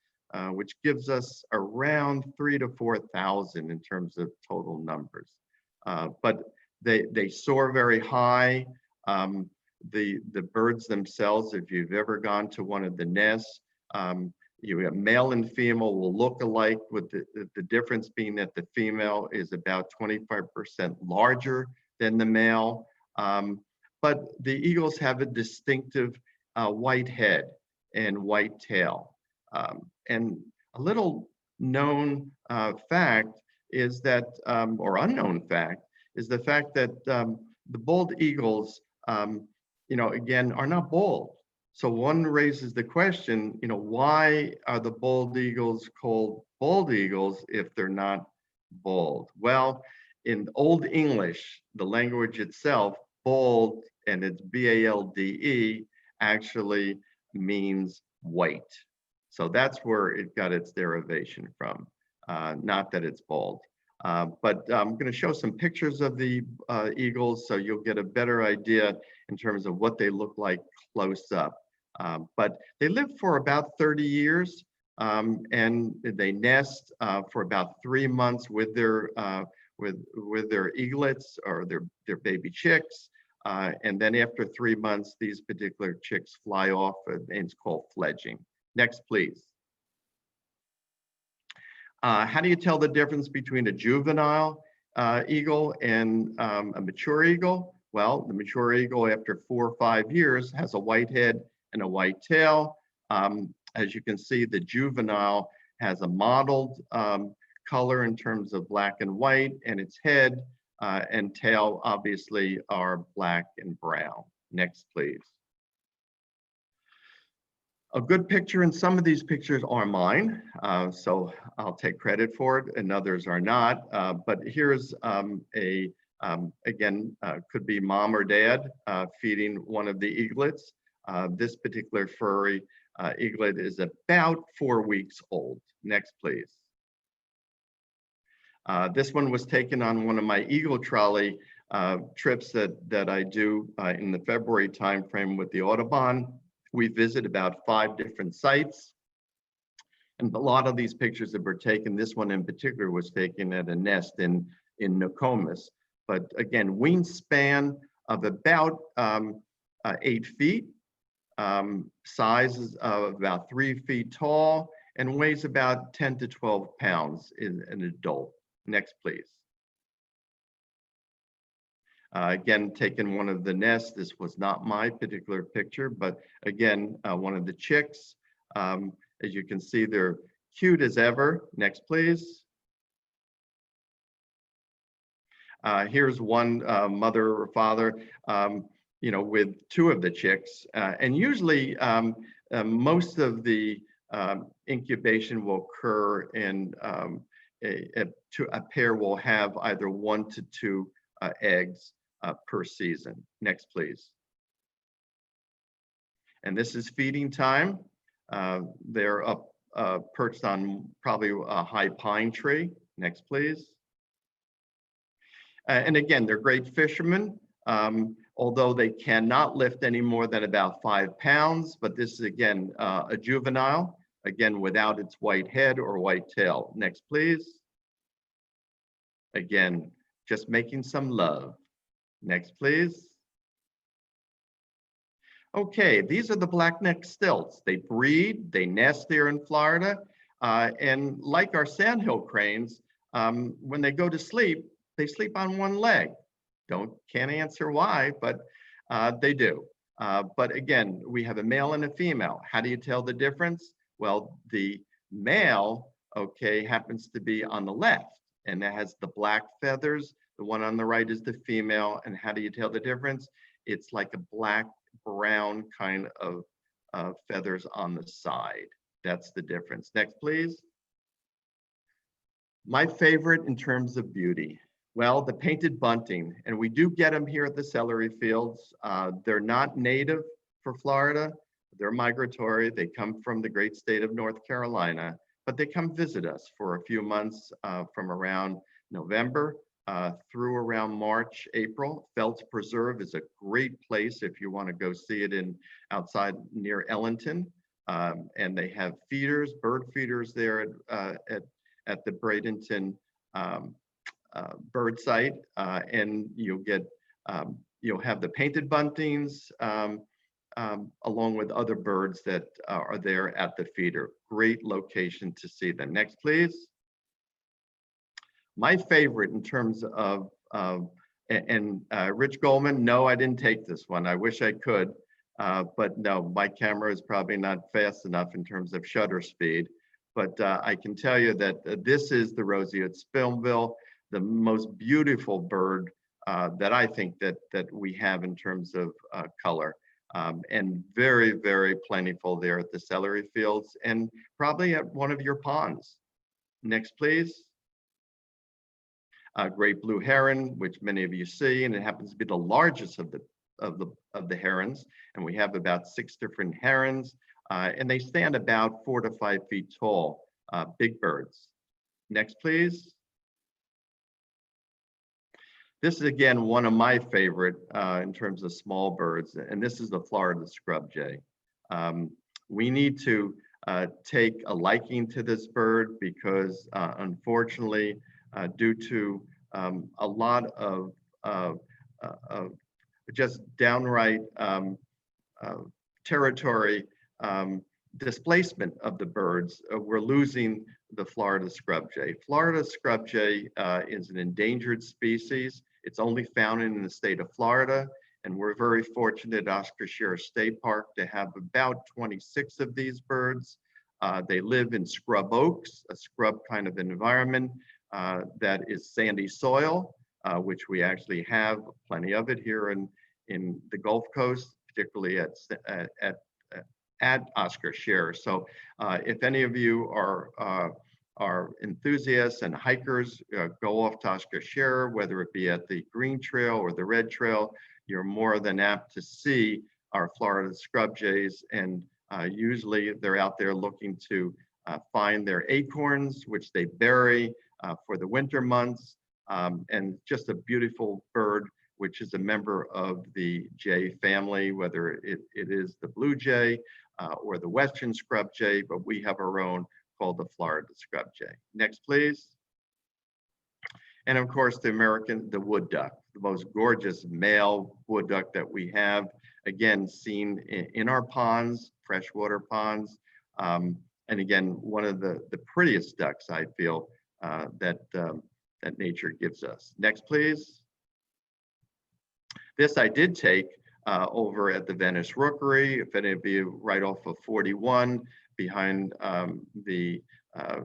which gives us around 3,000 to 4,000 in terms of total numbers. But they soar very high. The birds themselves, if you've ever gone to one of the nests, you have male and female will look alike, with the difference being that the female is about 25% larger than the male. But the eagles have a distinctive white head and white tail. And a little known fact is that, or unknown fact, is the fact that the bald eagles, again, are not bald. So one raises the question, why are the bald eagles called bald eagles if they're not bald? Well, in Old English, the language itself, bald, and it's B-A-L-D-E, actually means white. So that's where it got its derivation from, not that it's bald. But I'm going to show some pictures of the eagles so you'll get a better idea in terms of what they look like close up. But they live for about 30 years and they nest for about 3 months with their eaglets or their baby chicks. And then after 3 months, these particular chicks fly off, and it's called fledging. Next, please. How do you tell the difference between a juvenile eagle and a mature eagle? Well, the mature eagle, after 4 or 5 years, has a white head and a white tail. As you can see, the juvenile has a mottled color in terms of black and white, and its head and tail obviously are black and brown. Next, please. A good picture, and some of these pictures are mine, so I'll take credit for it, and others are not. But here's again, could be mom or dad feeding one of the eaglets. This particular furry eaglet is about 4 weeks old. Next, please. This one was taken on one of my eagle trolley trips that I do in the February timeframe with the Audubon. We visit about 5 different sites, and a lot of these pictures that were taken, this one in particular was taken at a nest in Nokomis. But again, wingspan of about 8 feet, size is about 3 feet tall, and weighs about 10 to 12 pounds in an adult. Next, please. Again, taken one of the nests. This was not my particular picture, but again, one of the chicks. As you can see, they're cute as ever. Next, please. Here's one mother or father, with 2 of the chicks. And usually, most of the incubation will occur in a pair will have either 1 to 2 eggs per season. Next, please. And this is feeding time. They're up perched on probably a high pine tree. Next, please. And again, they're great fishermen, although they cannot lift any more than about 5 pounds. But this is, again, a juvenile, again, without its white head or white tail. Next, please. Again, just making some love. Next, please. Okay, these are the black-necked stilts. They breed, they nest there in Florida, and like our sandhill cranes, when they go to sleep, they sleep on one leg. Can't answer why, but they do. But again, we have a male and a female. How do you tell the difference? Well, the male, okay, happens to be on the left, and it has the black feathers. The one on the right is the female. And how do you tell the difference? It's like a black brown kind of feathers on the side. That's the difference. Next, please. My favorite in terms of beauty. Well, the painted bunting, and we do get them here at the celery fields. They're not native for Florida. They're migratory. They come from the great state of North Carolina, but they come visit us for a few months from around November through around March, April. Phelps Preserve is a great place if you want to go see it outside near Ellington. And they have feeders, bird feeders there at the Bradenton bird site, and you'll have the painted buntings along with other birds that are there at the feeder. Great location to see them. Next, please. My favorite in terms of, Rich Goldman, no, I didn't take this one. I wish I could, but no, my camera is probably not fast enough in terms of shutter speed. But I can tell you that this is the roseate spoonbill, the most beautiful bird that I think that we have in terms of color. And very, very plentiful there at the celery fields and probably at one of your ponds. Next, please. Great blue heron, which many of you see, and it happens to be the largest of the herons. And we have about 6 different herons, and they stand about 4 to 5 feet tall, big birds. Next, please. This is again one of my favorite in terms of small birds, and this is the Florida scrub jay. We need to take a liking to this bird because unfortunately, due to a lot of just downright territory displacement of the birds, we're losing the Florida scrub jay. Florida scrub jay is an endangered species. It's only found in the state of Florida, and we're very fortunate at Oscar Scherer State Park to have about 26 of these birds. They live in scrub oaks, a scrub kind of environment that is sandy soil, which we actually have plenty of it here in the Gulf Coast, particularly at Oscar Scherer. So if any of you are enthusiasts and hikers, go off to Oscar Scherer, whether it be at the Green Trail or the Red Trail, you're more than apt to see our Florida scrub jays. And usually they're out there looking to find their acorns, which they bury for the winter months. And just a beautiful bird, which is a member of the jay family, whether it is the blue jay or the western scrub jay, but we have our own called the Florida scrub jay. Next, please. And of course, the wood duck, the most gorgeous male wood duck that we have, again, seen in our ponds, freshwater ponds. And again, one of the prettiest ducks, I feel, that nature gives us. Next, please. This I did take over at the Venice Rookery, if any of you right off of 41, behind the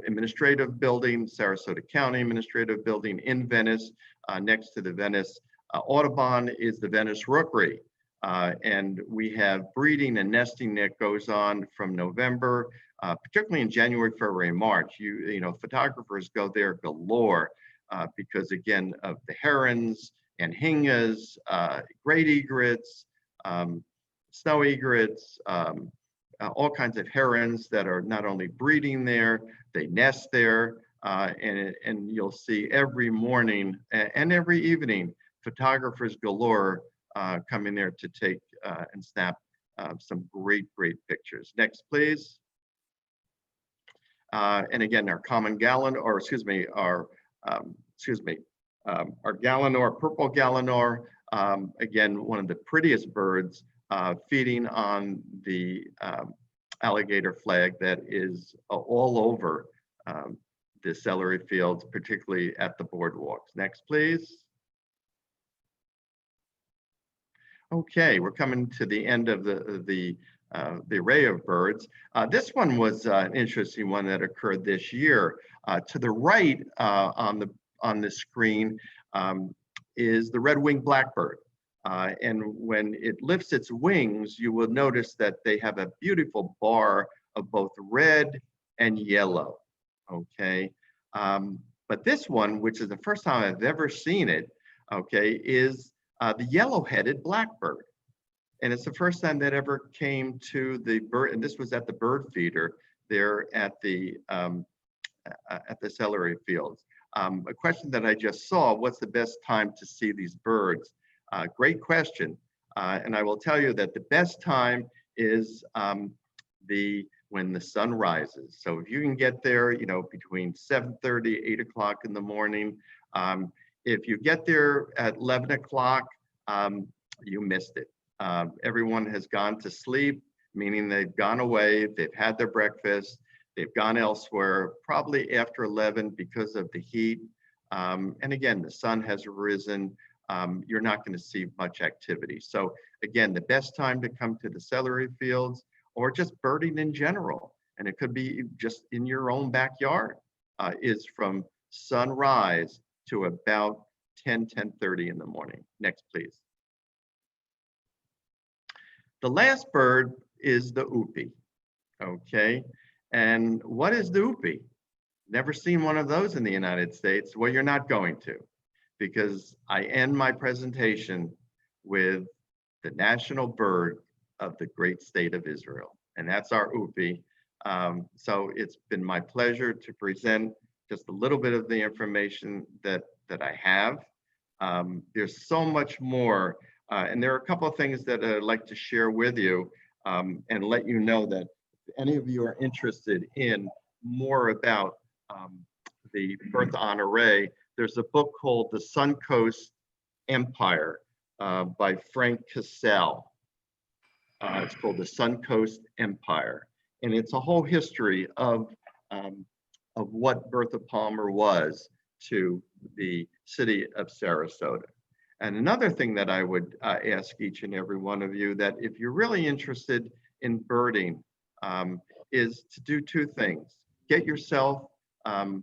administrative building, Sarasota County Administrative Building in Venice. Next to the Venice Audubon is the Venice Rookery. And we have breeding and nesting that goes on from November, particularly in January, February, and March. You know, photographers go there galore because again of the herons and hingas, great egrets, snow egrets, all kinds of herons that are not only breeding there, they nest there, and you'll see every morning and every evening photographers galore coming there to take and snap some great pictures. Next, please. And again, our common our Gallinor, purple Gallinor, again, one of the prettiest birds feeding on the alligator flag that is all over the celery fields, particularly at the boardwalks. Next, please. Okay, we're coming to the end of the array of birds. This one was an interesting one that occurred this year. To the right on the screen is the red-winged blackbird. And when it lifts its wings, you will notice that they have a beautiful bar of both red and yellow, okay? But this one, which is the first time I've ever seen it, okay, is the yellow-headed blackbird. And it's the first time that ever came to the bird, and this was at the bird feeder there at the celery fields. A question that I just saw, what's the best time to see these birds? Great question. And I will tell you that the best time is when the sun rises. So if you can get there, you know, between 7:30, 8 o'clock in the morning. If you get there at 11 o'clock, you missed it. Everyone has gone to sleep, meaning they've gone away, they've had their breakfast, they've gone elsewhere, probably after 11 because of the heat. And again, the sun has risen. You're not going to see much activity. So again, the best time to come to the celery fields or just birding in general, and it could be just in your own backyard, is from sunrise to about 10:30 in the morning. Next, please. The last bird is the whoopie, okay? And what is the whoopie? Never seen one of those in the United States. Well, you're not going to, because I end my presentation with the national bird of the great state of Israel, and that's our whoopie. So it's been my pleasure to present just a little bit of the information that I have. There's so much more, and there are a couple of things that I'd like to share with you and let you know that if any of you are interested in more about the birth on array, there's a book called The Suncoast Empire by Frank Cassell. It's called The Suncoast Empire, and it's a whole history of what Bertha Palmer was to the city of Sarasota. And another thing that I would ask each and every one of you, that if you're really interested in birding, is to do two things. Get yourself a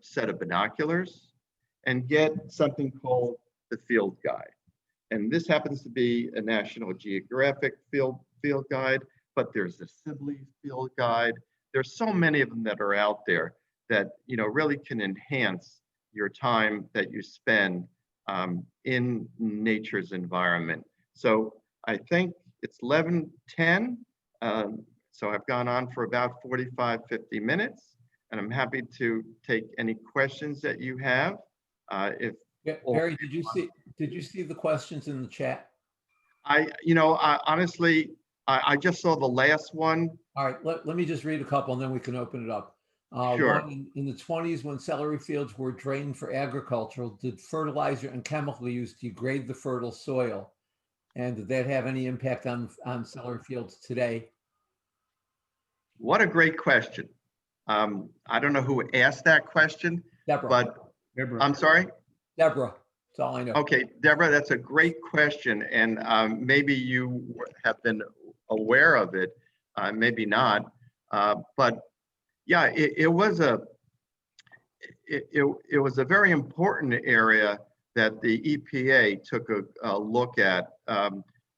set of binoculars and get something called the field guide. And this happens to be a National Geographic field guide, but there's the Sibley field guide. There's so many of them that are out there that, you know, really can enhance your time that you spend in nature's environment. So I think it's 11:10. So I've gone on for about 45, 50 minutes, and I'm happy to take any questions that you have. Yeah, Barry, did you see the questions in the chat? Honestly, I just saw the last one. All right, let me just read a couple and then we can open it up. Sure. One, in the 20s, when celery fields were drained for agriculture, did fertilizer and chemical use degrade the fertile soil? And did that have any impact on celery fields today? What a great question. I don't know who asked that question, Deborah. but Deborah. I'm sorry? Deborah, that's all I know. Okay, Deborah, that's a great question. And maybe you have been aware of it, maybe not. But yeah, it was a very important area that the EPA took a look at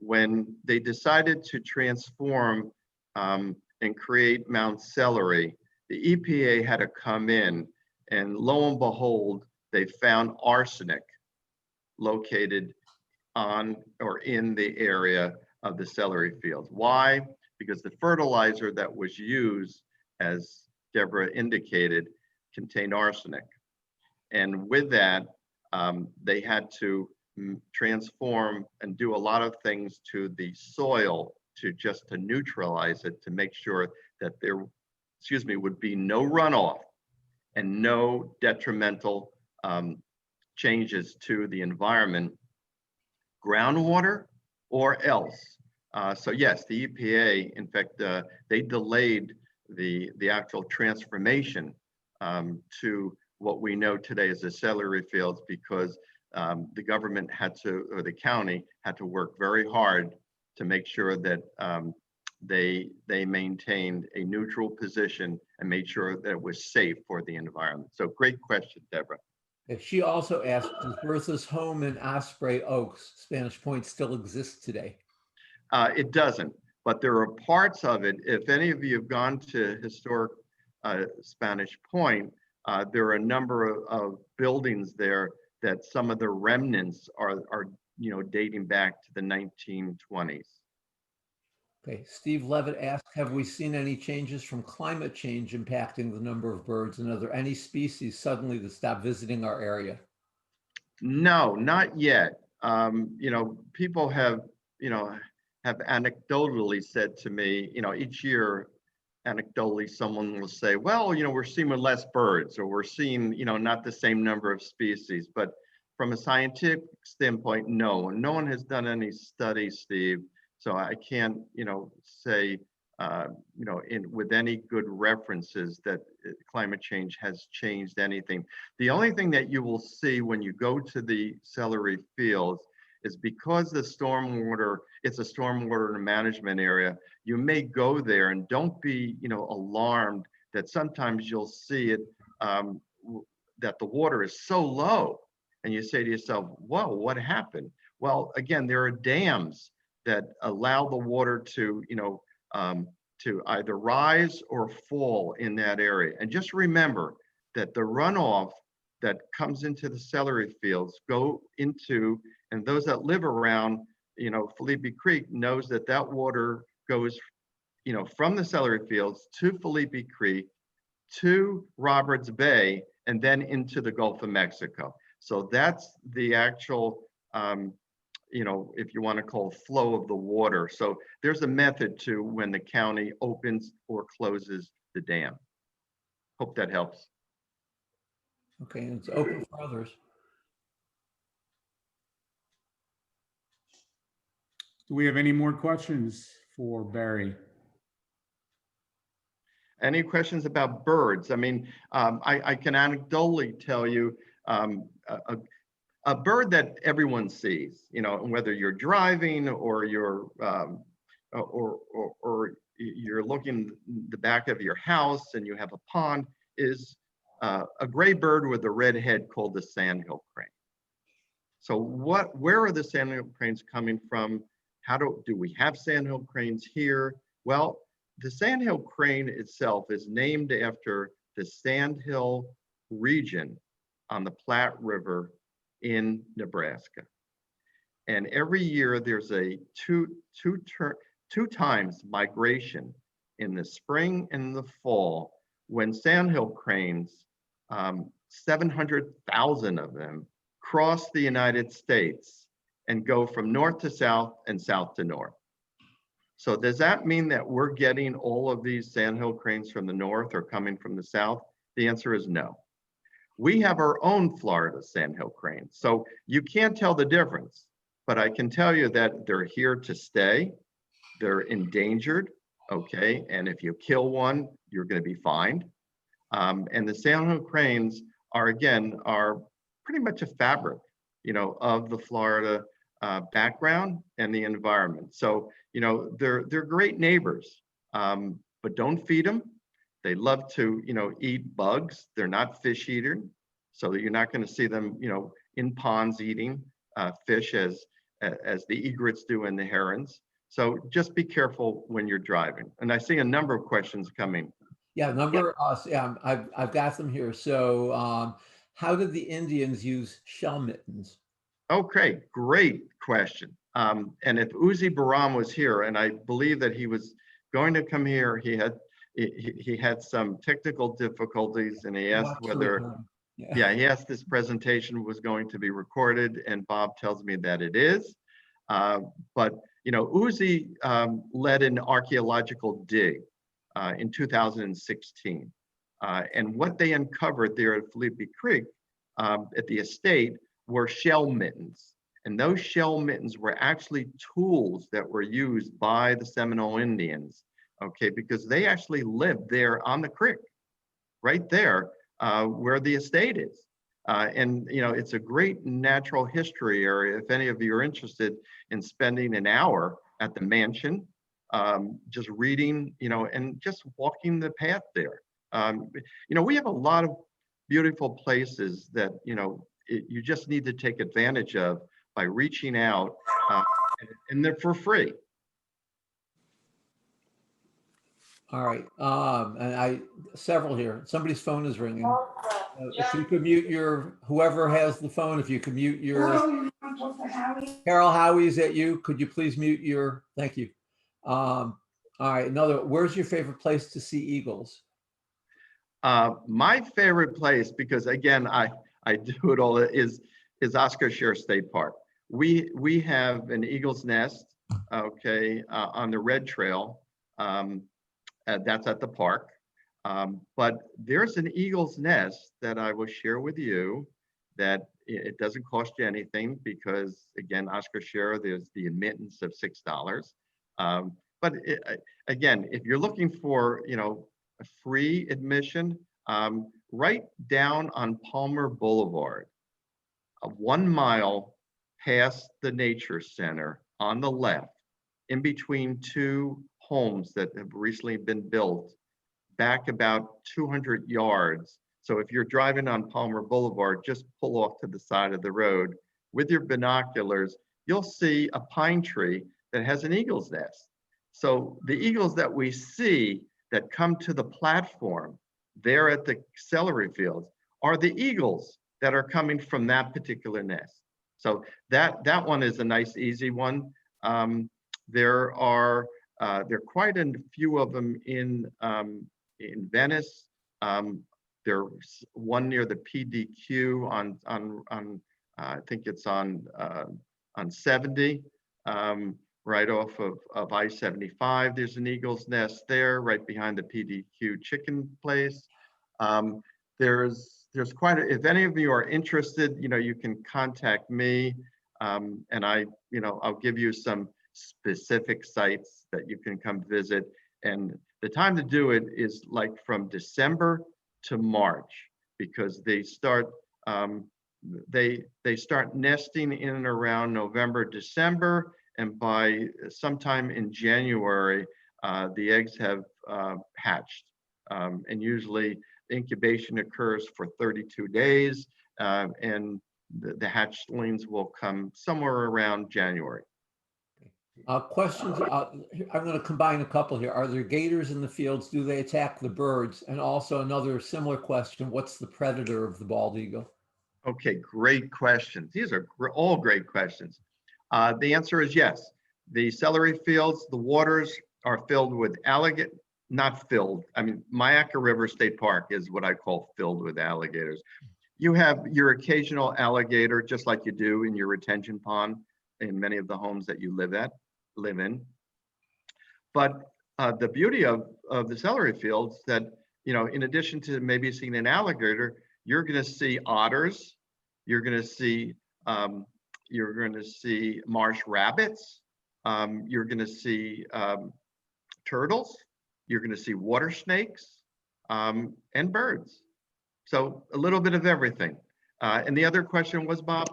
when they decided to transform and create Mount Celery. The EPA had to come in, and lo and behold, they found arsenic located on or in the area of the celery fields. Why? Because the fertilizer that was used, as Deborah indicated, contained arsenic. And with that, they had to transform and do a lot of things to the soil to neutralize it, to make sure that there, would be no runoff and no detrimental changes to the environment, groundwater, or else. So yes, the EPA, in fact, they delayed the actual transformation to what we know today as the celery fields because the government had to, or the county had to work very hard to make sure that they maintained a neutral position and made sure that it was safe for the environment. So great question, Deborah. She also asked, does Bertha's home in Osprey Oaks, Spanish Point, still exist today? It doesn't, but there are parts of it. If any of you have gone to historic Spanish Point, there are a number of buildings there that some of the remnants are dating back to the 1920s. Okay, Steve Levitt asked, have we seen any changes from climate change impacting the number of birds? And are there any species suddenly that stop visiting our area? No, not yet. People have anecdotally said to me, each year, anecdotally, someone will say, well, we're seeing less birds, or we're seeing, not the same number of species. But from a scientific standpoint, no one has done any studies, Steve. So I can't, say, with any good references that climate change has changed anything. The only thing that you will see when you go to the celery fields is because the stormwater, it's a stormwater management area, you may go there and don't be, alarmed that sometimes you'll see it, that the water is so low. And you say to yourself, whoa, what happened? Well, again, there are dams that allow the water to, to either rise or fall in that area. And just remember that the runoff that comes into the celery fields go into, and those that live around, Felipe Creek knows that that water goes, from the celery fields to Felipe Creek, to Roberts Bay, and then into the Gulf of Mexico. So that's the actual, if you want to call flow of the water. So there's a method to when the county opens or closes the dam. Hope that helps. Okay, and it's open for others. Do we have any more questions for Barry? Any questions about birds? I mean, I can anecdotally tell you a bird that everyone sees, whether you're driving or you're or you're looking the back of your house and you have a pond, is a gray bird with a red head called the sandhill crane. So where are the sandhill cranes coming from? How do we have sandhill cranes here? Well, the sandhill crane itself is named after the Sandhill region on the Platte River in Nebraska. And every year there's a two times migration in the spring and the fall when sandhill cranes, 700,000 of them, cross the United States and go from north to south and south to north. So does that mean that we're getting all of these sandhill cranes from the north or coming from the south? The answer is no. We have our own Florida sandhill cranes. So you can't tell the difference, but I can tell you that they're here to stay. They're endangered, okay? And if you kill one, you're gonna be fined. And the sandhill cranes are pretty much a fabric, of the Florida background and the environment. So, they're great neighbors, but don't feed them. They love to, eat bugs. They're not fish eater. So you're not going to see them, in ponds eating fish as the egrets do and the herons. So just be careful when you're driving. And I see a number of questions coming. Yeah, I've got them here. So how did the Indians use shell mittens? Okay, great question. And if Uzi Baram was here, and I believe that he was going to come here, he had some technical difficulties, and he asked whether, he asked this presentation was going to be recorded, and Bob tells me that it is. But Uzi led an archaeological dig in 2016, and what they uncovered there at Felipe Creek at the estate were shell mittens. And those shell mittens were actually tools that were used by the Seminole Indians, okay, because they actually lived there on the creek, right there where the estate is. And you know, it's a great natural history area. If any of you are interested in spending an hour at the mansion, just reading, you know, and just walking the path there. You know, we have a lot of beautiful places that, you know, you just need to take advantage of by reaching out, and they're for free. All right, and several here. Somebody's phone is ringing. If you could mute whoever has the phone, if you could mute Carol Howie, is that you? Could you please mute thank you. All right, where's your favorite place to see eagles? My favorite place, because again, I do it all, is Oscar Scher State Park. We have an eagle's nest, okay, on the Red Trail. That's at the park. But there's an eagle's nest that I will share with you that it doesn't cost you anything because, again, Oscar Scher, there's the admittance of $6. But again, if you're looking for, you know, a free admission, right down on Palmer Boulevard, 1 mile past the Nature Center on the left, in between two homes that have recently been built, back about 200 yards. So if you're driving on Palmer Boulevard, just pull off to the side of the road with your binoculars, you'll see a pine tree that has an eagle's nest. So the eagles that we see that come to the platform there at the celery fields are the eagles that are coming from that particular nest. So that one is a nice, easy one. There are quite a few of them in Venice. There's one near the PDQ on I think it's on 70, right off of I-75. There's an eagle's nest there, right behind the PDQ chicken place. There's quite a, if any of you are interested, you know, you can contact me, and I'll give you some specific sites that you can come visit. And the time to do it is like from December to March, because they start they start nesting in and around November, December, and by sometime in January, the eggs have hatched. And usually incubation occurs for 32 days, and the hatchlings will come somewhere around January. Questions, I'm going to combine a couple here. Are there gators in the fields? Do they attack the birds? And also another similar question, what's the predator of the bald eagle? Okay, great questions. These are all great questions. The answer is yes. The celery fields, the waters are filled with alligator, not filled. I mean, Myakka River State Park is what I call filled with alligators. You have your occasional alligator, just like you do in your retention pond in many of the homes that you live in. But the beauty of the celery fields that, you know, in addition to maybe seeing an alligator, you're going to see otters, you're going to see marsh rabbits, you're going to see turtles, you're going to see water snakes, and birds. So a little bit of everything. And the other question was, Bob?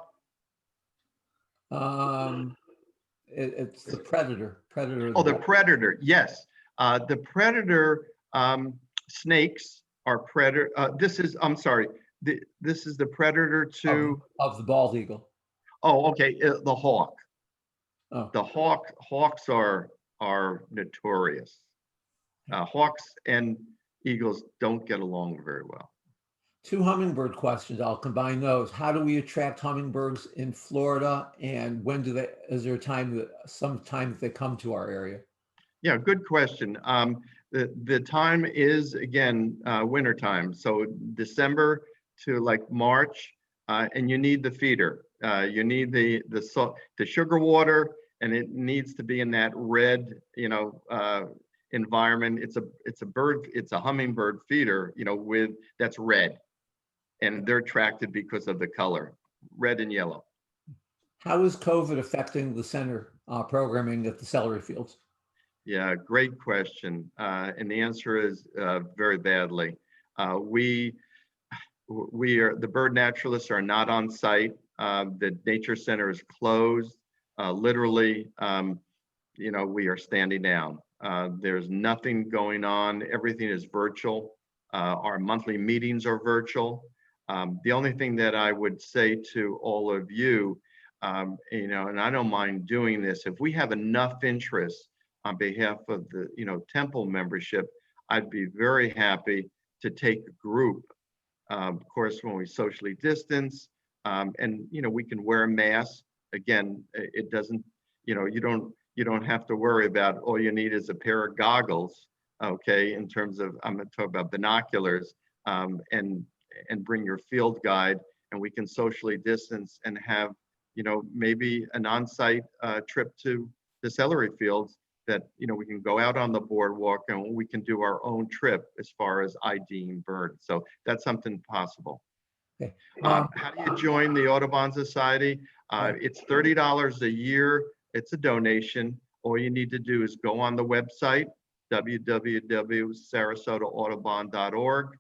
It's the predator. Oh, the predator. Yes. The predator snakes are predator. I'm sorry. This is the predator to of the bald eagle. Oh, okay. The hawk. Oh. The hawks are notorious. Hawks and eagles don't get along very well. 2 hummingbird questions. I'll combine those. How do we attract hummingbirds in Florida, and when is there some time that they come to our area? Yeah, good question. The time is, again, winter time. So December to like March, and you need the feeder. You need the sugar water, and it needs to be in that red, environment. It's a hummingbird feeder, that's red. And they're attracted because of the color, red and yellow. How is COVID affecting the center programming at the celery fields? Yeah, great question. And the answer is very badly. We are, the bird naturalists are not on site. The nature center is closed. Literally, we are standing down. There's nothing going on. Everything is virtual. Our monthly meetings are virtual. The only thing that I would say to all of you, and I don't mind doing this, if we have enough interest on behalf of the, temple membership, I'd be very happy to take a group. Of course, when we socially distance, and we can wear masks. Again, it doesn't, you don't have to worry about, all you need is a pair of goggles, okay, in terms of, I'm gonna talk about binoculars, and bring your field guide, and we can socially distance and have, maybe an on-site trip to the celery fields that, we can go out on the boardwalk and we can do our own trip as far as IDing birds. So that's something possible. Okay. How do you join the Audubon Society? It's $30 a year. It's a donation. All you need to do is go on the website, www.sarasotaaudubon.org,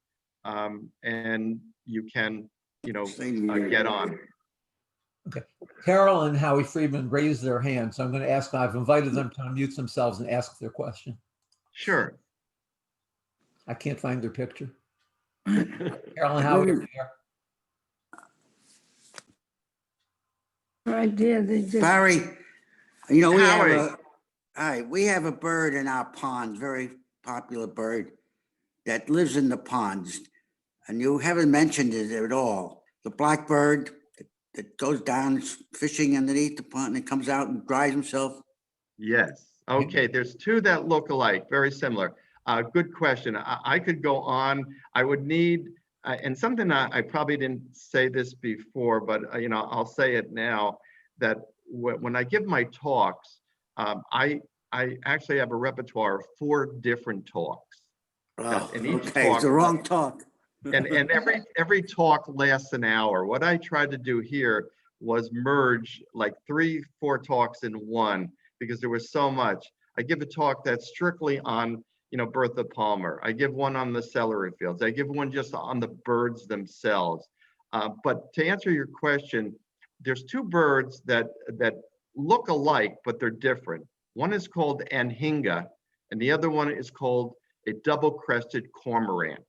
and you can, get on. Okay. Carol and Howie Friedman raised their hands. So I'm going to ask, I've invited them to unmute themselves and ask their question. Sure. I can't find their picture. Carol and Howie, are you there? Right there, they just. Barry, Howie. we have a bird in our ponds, very popular bird that lives in the ponds, and you haven't mentioned it at all. The blackbird that goes down fishing underneath the pond and comes out and dries himself. Yes. Okay. There's two that look alike, very similar. Good question. I could go on. I would need, and something I probably didn't say this before, but I'll say it now, that when I give my talks, I actually have a repertoire of 4 different talks. Oh, And each okay, it's the wrong talk. And every talk lasts an hour. What I tried to do here was merge like 3-4 talks in one, because there was so much. I give a talk that's strictly on, Bertha Palmer. I give one on the celery fields. I give one just on the birds themselves. But to answer your question, there's 2 birds that look alike, but they're different. One is called anhinga, and the other one is called a double-crested cormorant.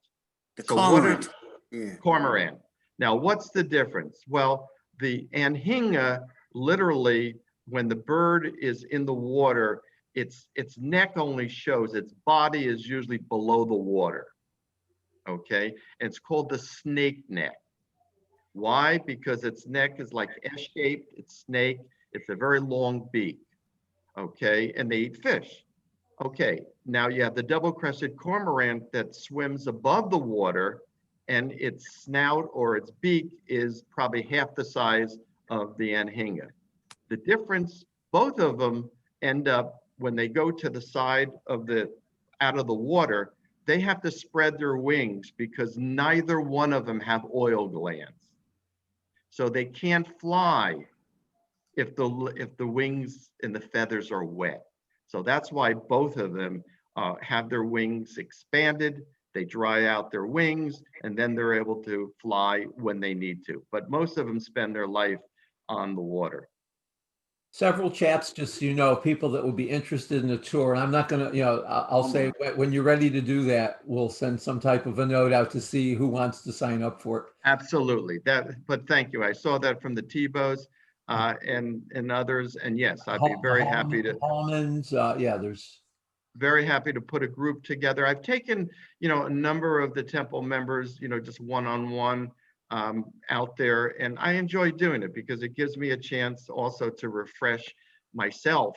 The So cormorant. Yeah. Cormorant. Now, what's the difference? Well, the anhinga, literally, when the bird is in the water, its neck only shows, its body is usually below the water. Okay, and it's called the snake neck. Why? Because its neck is like S-shaped, it's snake, it's a very long beak. Okay, and they eat fish. Okay, now you have the double-crested cormorant that swims above the water, and its snout or its beak is probably half the size of the anhinga. The difference, both of them end up, when they go to the side of out of the water, they have to spread their wings because neither one of them have oil glands. So they can't fly if the wings and the feathers are wet. So that's why both of them have their wings expanded, they dry out their wings, and then they're able to fly when they need to. But most of them spend their life on the water. Several chats, just so you know, people that would be interested in a tour. And I'm not going to, I'll say when you're ready to do that, we'll send some type of a note out to see who wants to sign up for it. Absolutely. But thank you. I saw that from the Tebows and others. And yes, I'd be very happy to. Hallman's, yeah, there's. Very happy to put a group together. I've taken, a number of the temple members, just one-on-one out there, and I enjoy doing it because it gives me a chance also to refresh myself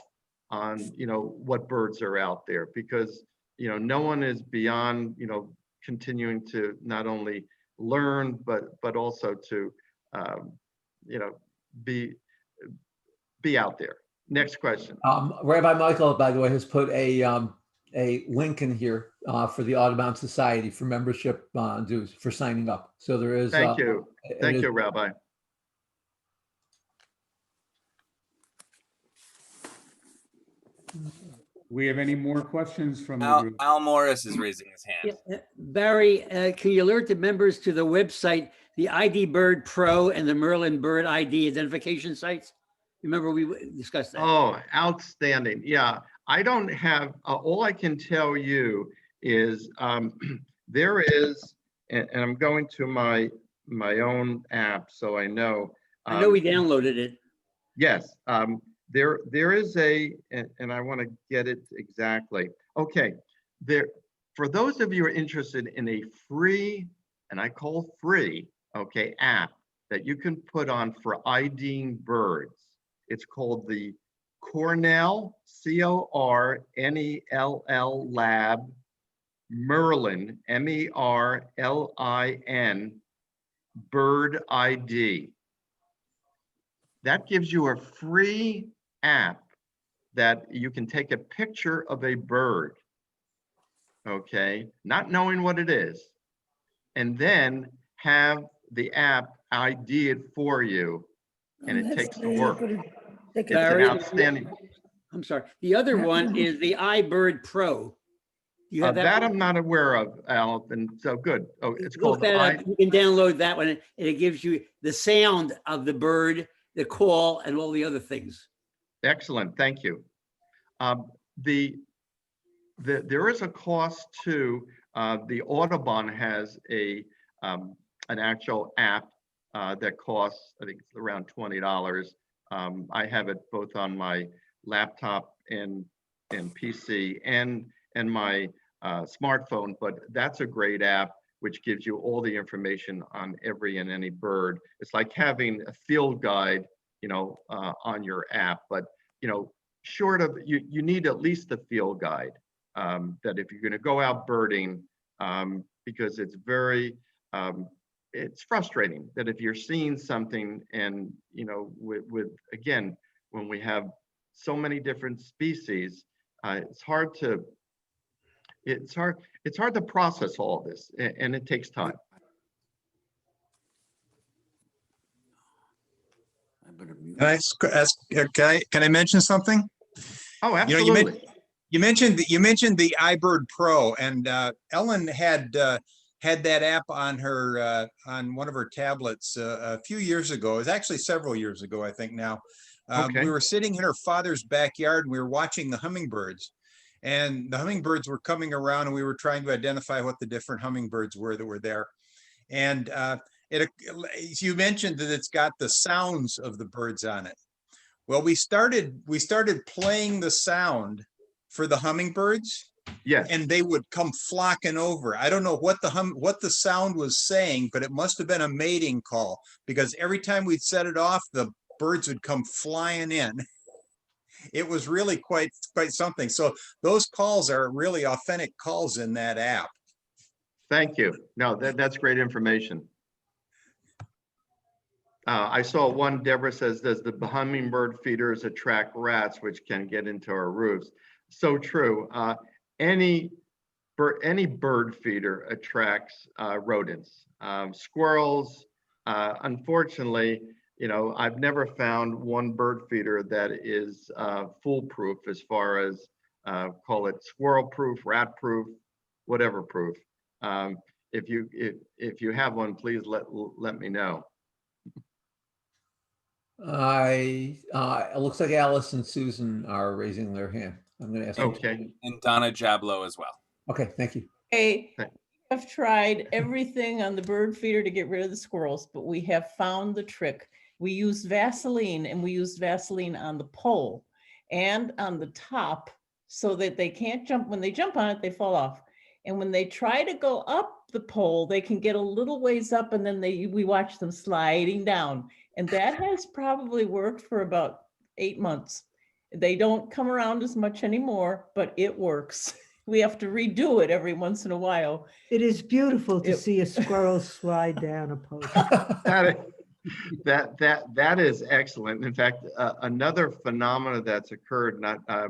on, what birds are out there, because, no one is beyond, continuing to not only learn, but also to, be out there. Next question. Rabbi Michael, by the way, has put a link in here for the Audubon Society for membership dues for signing up. So there is. Thank you. Thank you, Rabbi. We have any more questions from the Al, group? Al Morris is raising his hand. Barry, can you alert the members to the website, the ID Bird Pro and the Merlin Bird ID identification sites? Remember we discussed that? Oh, outstanding. Yeah, I don't have, all I can tell you is there is, and I'm going to my own app so I know. I know we downloaded it. Yes, there is and I want to get it exactly. Okay, for those of you who are interested in a free, and I call free, okay, app that you can put on for IDing birds. It's called the Cornell, Cornell Lab, Merlin, MERLIN, Bird ID. That gives you a free app that you can take a picture of a bird, okay, not knowing what it is, and then have the app ID it for you, and it takes the work. It's an Barry, outstanding. I'm sorry. The other one is the iBird Pro. You have That one? I'm not aware of, Al, and so good. Oh, it's Look called that up. You can download that one, and it gives you the sound of the bird, the call, and all the other things. Excellent, thank you. There is a cost to, the Audubon has an actual app that costs, I think it's around $20. I have it both on my laptop and PC and my smartphone, but that's a great app which gives you all the information on every and any bird. It's like having a field guide, you know, on your app, but you know, short of, you need at least a field guide that if you're going to go out birding, because it's very, it's frustrating that if you're seeing something and, you know, with again, when we have so many different species, it's hard to process all this, and it takes time. Can I mention something? Oh, You know, absolutely. you mentioned the iBird Pro, and Ellen had that app on her on one of her tablets a few years ago. It was actually several years ago, I think now. Okay. We were sitting in her father's backyard and we were watching the hummingbirds, and the hummingbirds were coming around, and we were trying to identify what the different hummingbirds were that were there. And you mentioned that it's got the sounds of the birds on it. Well, we started playing the sound for the hummingbirds. Yes. And they would come flocking over. I don't know what the sound was saying, but it must have been a mating call, because every time we'd set it off, the birds would come flying in. It was really quite something. So those calls are really authentic calls in that app. Thank you. No, that's great information. I saw one, Deborah says, does the hummingbird feeders attract rats which can get into our roofs? So true. Any bird feeder attracts rodents, squirrels. Unfortunately, you know, I've never found one bird feeder that is foolproof as far as call it squirrel proof, rat proof, whatever proof. If you have one, please let me know. It looks like Alice and Susan are raising their hand. I'm going to ask. Okay. And Donna Jablo as well. Okay, thank you. Hey, I've tried everything on the bird feeder to get rid of the squirrels, but we have found the trick. We used Vaseline, and we used Vaseline on the pole and on the top so that they can't jump. When they jump on it, they fall off. And when they try to go up the pole, they can get a little ways up, and then we watch them sliding down. And that has probably worked for about 8 months. They don't come around as much anymore, but it works. We have to redo it every once in a while. It is beautiful to see a squirrel slide down a post. That is excellent. In fact, another phenomena that's occurred,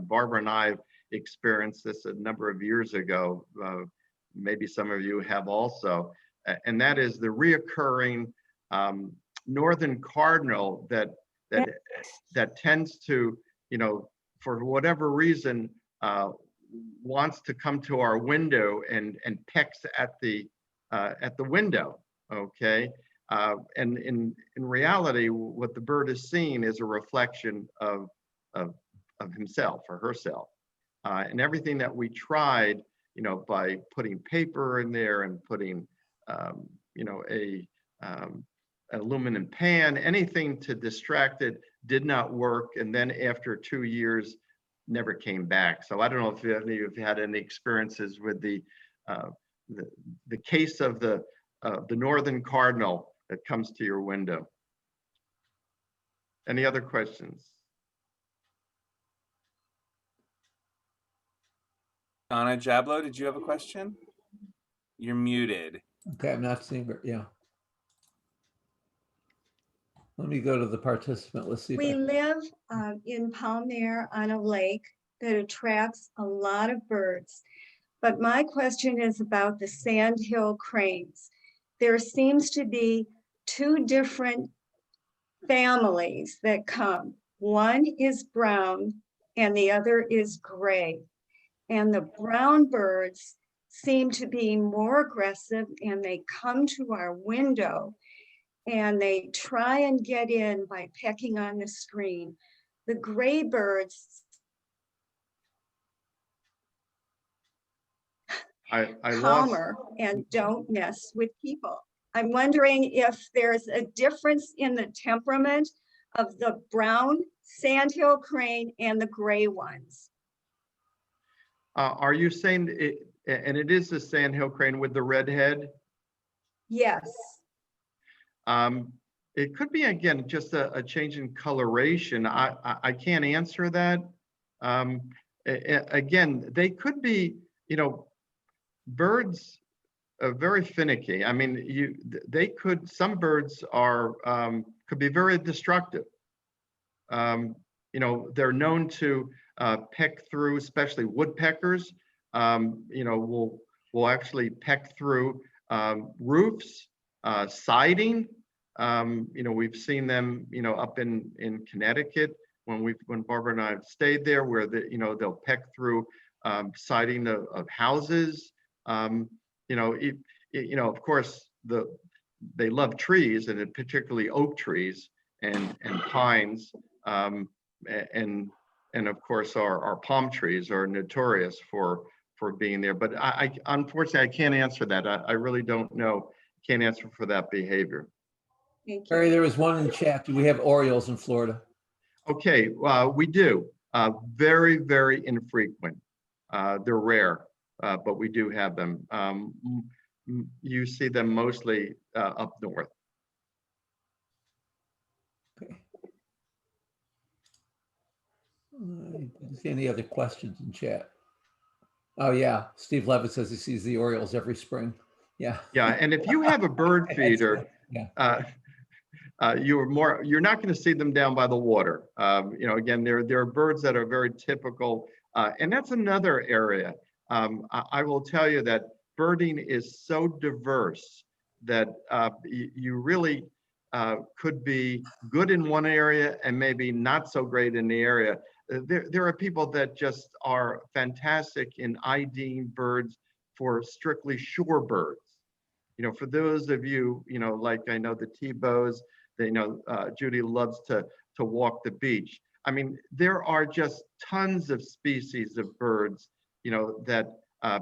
Barbara and I experienced this a number of years ago. Maybe some of you have also, and that is the reoccurring northern cardinal that tends to, you know, for whatever reason, wants to come to our window and pecks at the window. Okay, and in reality, what the bird is seeing is a reflection of himself or herself, and everything that we tried, by putting paper in there and putting, an aluminum pan, anything to distract it, did not work. And then after 2 years, never came back. So I don't know if any of you have had any experiences with the case of the northern cardinal that comes to your window. Any other questions? Donna Jablo, did you have a question? You're muted. Okay, I'm not seeing her. Yeah. Let me go to the participant. Let's see. If We I- live in Palmyra on a lake that attracts a lot of birds. But my question is about the sandhill cranes. There seems to be two different families that come. One is brown and the other is gray. And the brown birds seem to be more aggressive and they come to our window and they try and get in by pecking on the screen. The gray birds I lost. calmer and don't mess with people. I'm wondering if there's a difference in the temperament of the brown sandhill crane and the gray ones. Are you saying it, and it is the sandhill crane with the red head? Yes. It could be, again, just a change in coloration. I can't answer that. Again, they could be, birds are very finicky. I mean, some birds are, could be very destructive. They're known to peck through, especially woodpeckers, will actually peck through roofs, siding. We've seen them, up in Connecticut when Barbara and I have stayed there, where they'll peck through siding of houses. Of course, they love trees, and particularly oak trees and pines, and of course our palm trees are notorious for being there. But I unfortunately I can't answer that. I really don't know. Can't answer for that behavior. Thank you. Barry, there was one in chat. Do we have Orioles in Florida? Okay, we do. Very, very infrequent. They're rare, but we do have them. You see them mostly up north. Okay. I didn't see any other questions in chat. Oh yeah, Steve Levitt says he sees the Orioles every spring. Yeah. Yeah, and if you have a bird feeder, Yeah. you're not going to see them down by the water. Again, there are birds that are very typical, and that's another area. I will tell you that birding is so diverse that you really could be good in one area and maybe not so great in the area. There are people that just are fantastic in IDing birds for strictly shorebirds. For those of you, like I know the T-bows, Judy loves to walk the beach. I mean, there are just tons of species of birds, that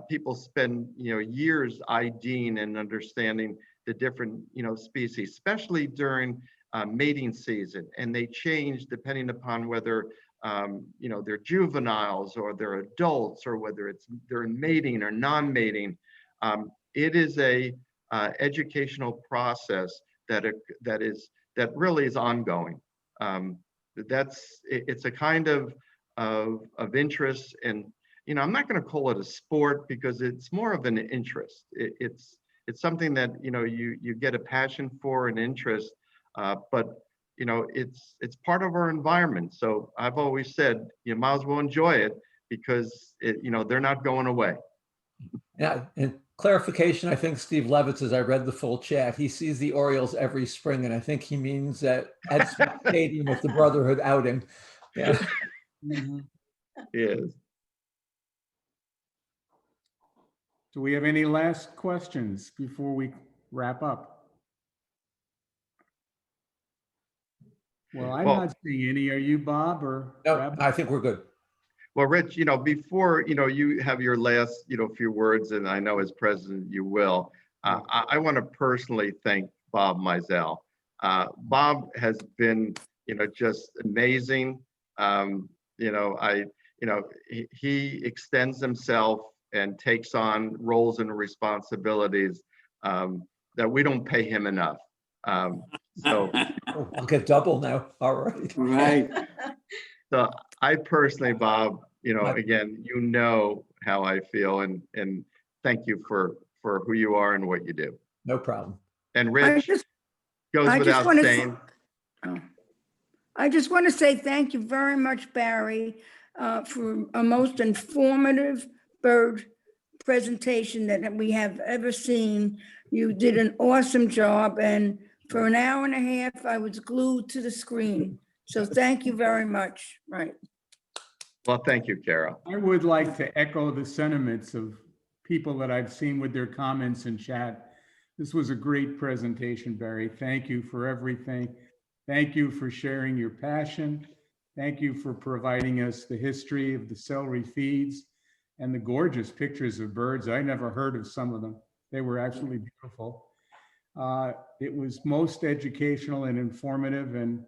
people spend, years IDing and understanding the different, species, especially during mating season. And they change depending upon whether, they're juveniles or they're adults, or whether they're mating or non-mating. It is a educational process that really is ongoing. It's a kind of interest, and I'm not going to call it a sport because it's more of an interest. It's something that you get a passion for, an interest, but it's part of our environment. So I've always said you might as well enjoy it because they're not going away. Yeah, and clarification, I think Steve Levitt says, I read the full chat. He sees the Orioles every spring, and I think he means at Smith Stadium with the Brotherhood outing. Yeah. He is. Do we have any last questions before we wrap up? Well, I'm Well- not seeing any. Are you, Bob, or? No, Rabbi? I think we're good. Well, Rich, before, you have your last, few words, and I know as president you will, I want to personally thank Bob Mizell. Bob has been, just amazing. He extends himself and takes on roles and responsibilities that we don't pay him enough. So Oh, I'll get double now. All right. Right. So I personally, Bob, again, how I feel, and thank you for who you are and what you do. No problem. And I Rich, just, goes I just without want saying. to, I just want to say thank you very much, Barry, for a most informative bird presentation that we have ever seen. You did an awesome job, and for an hour and a half, I was glued to the screen. So thank you very much. Right. Well, thank you, Carol. I would like to echo the sentiments of people that I've seen with their comments in chat. This was a great presentation, Barry. Thank you for everything. Thank you for sharing your passion. Thank you for providing us the history of the celery feeds and the gorgeous pictures of birds. I never heard of some of them. They were absolutely beautiful. It was most educational and informative, and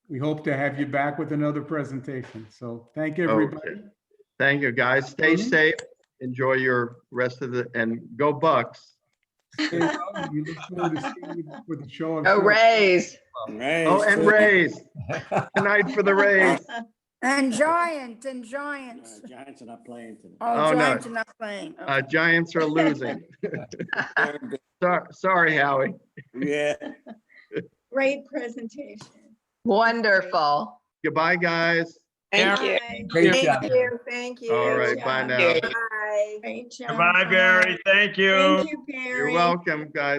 we hope to have you back with another presentation. So thank everybody. Okay. Thank you, guys. Stay safe. Enjoy your rest of and go Bucks. Stay well, and we look forward to seeing you for the show of Go force. Rays. Oh, and Rays. Good night for the Rays. And Giants. Giants are not playing today. Oh, Oh, no. Giants are not playing. Okay. Giants are losing. Sorry, Howie. Yeah. Great presentation. Wonderful. Goodbye, guys. Thank you. Bye. Great Thank job. you. Thank you. All right, bye now. Bye. Great job. Goodbye, Barry. Thank you. Thank you, Barry. You're welcome, guys.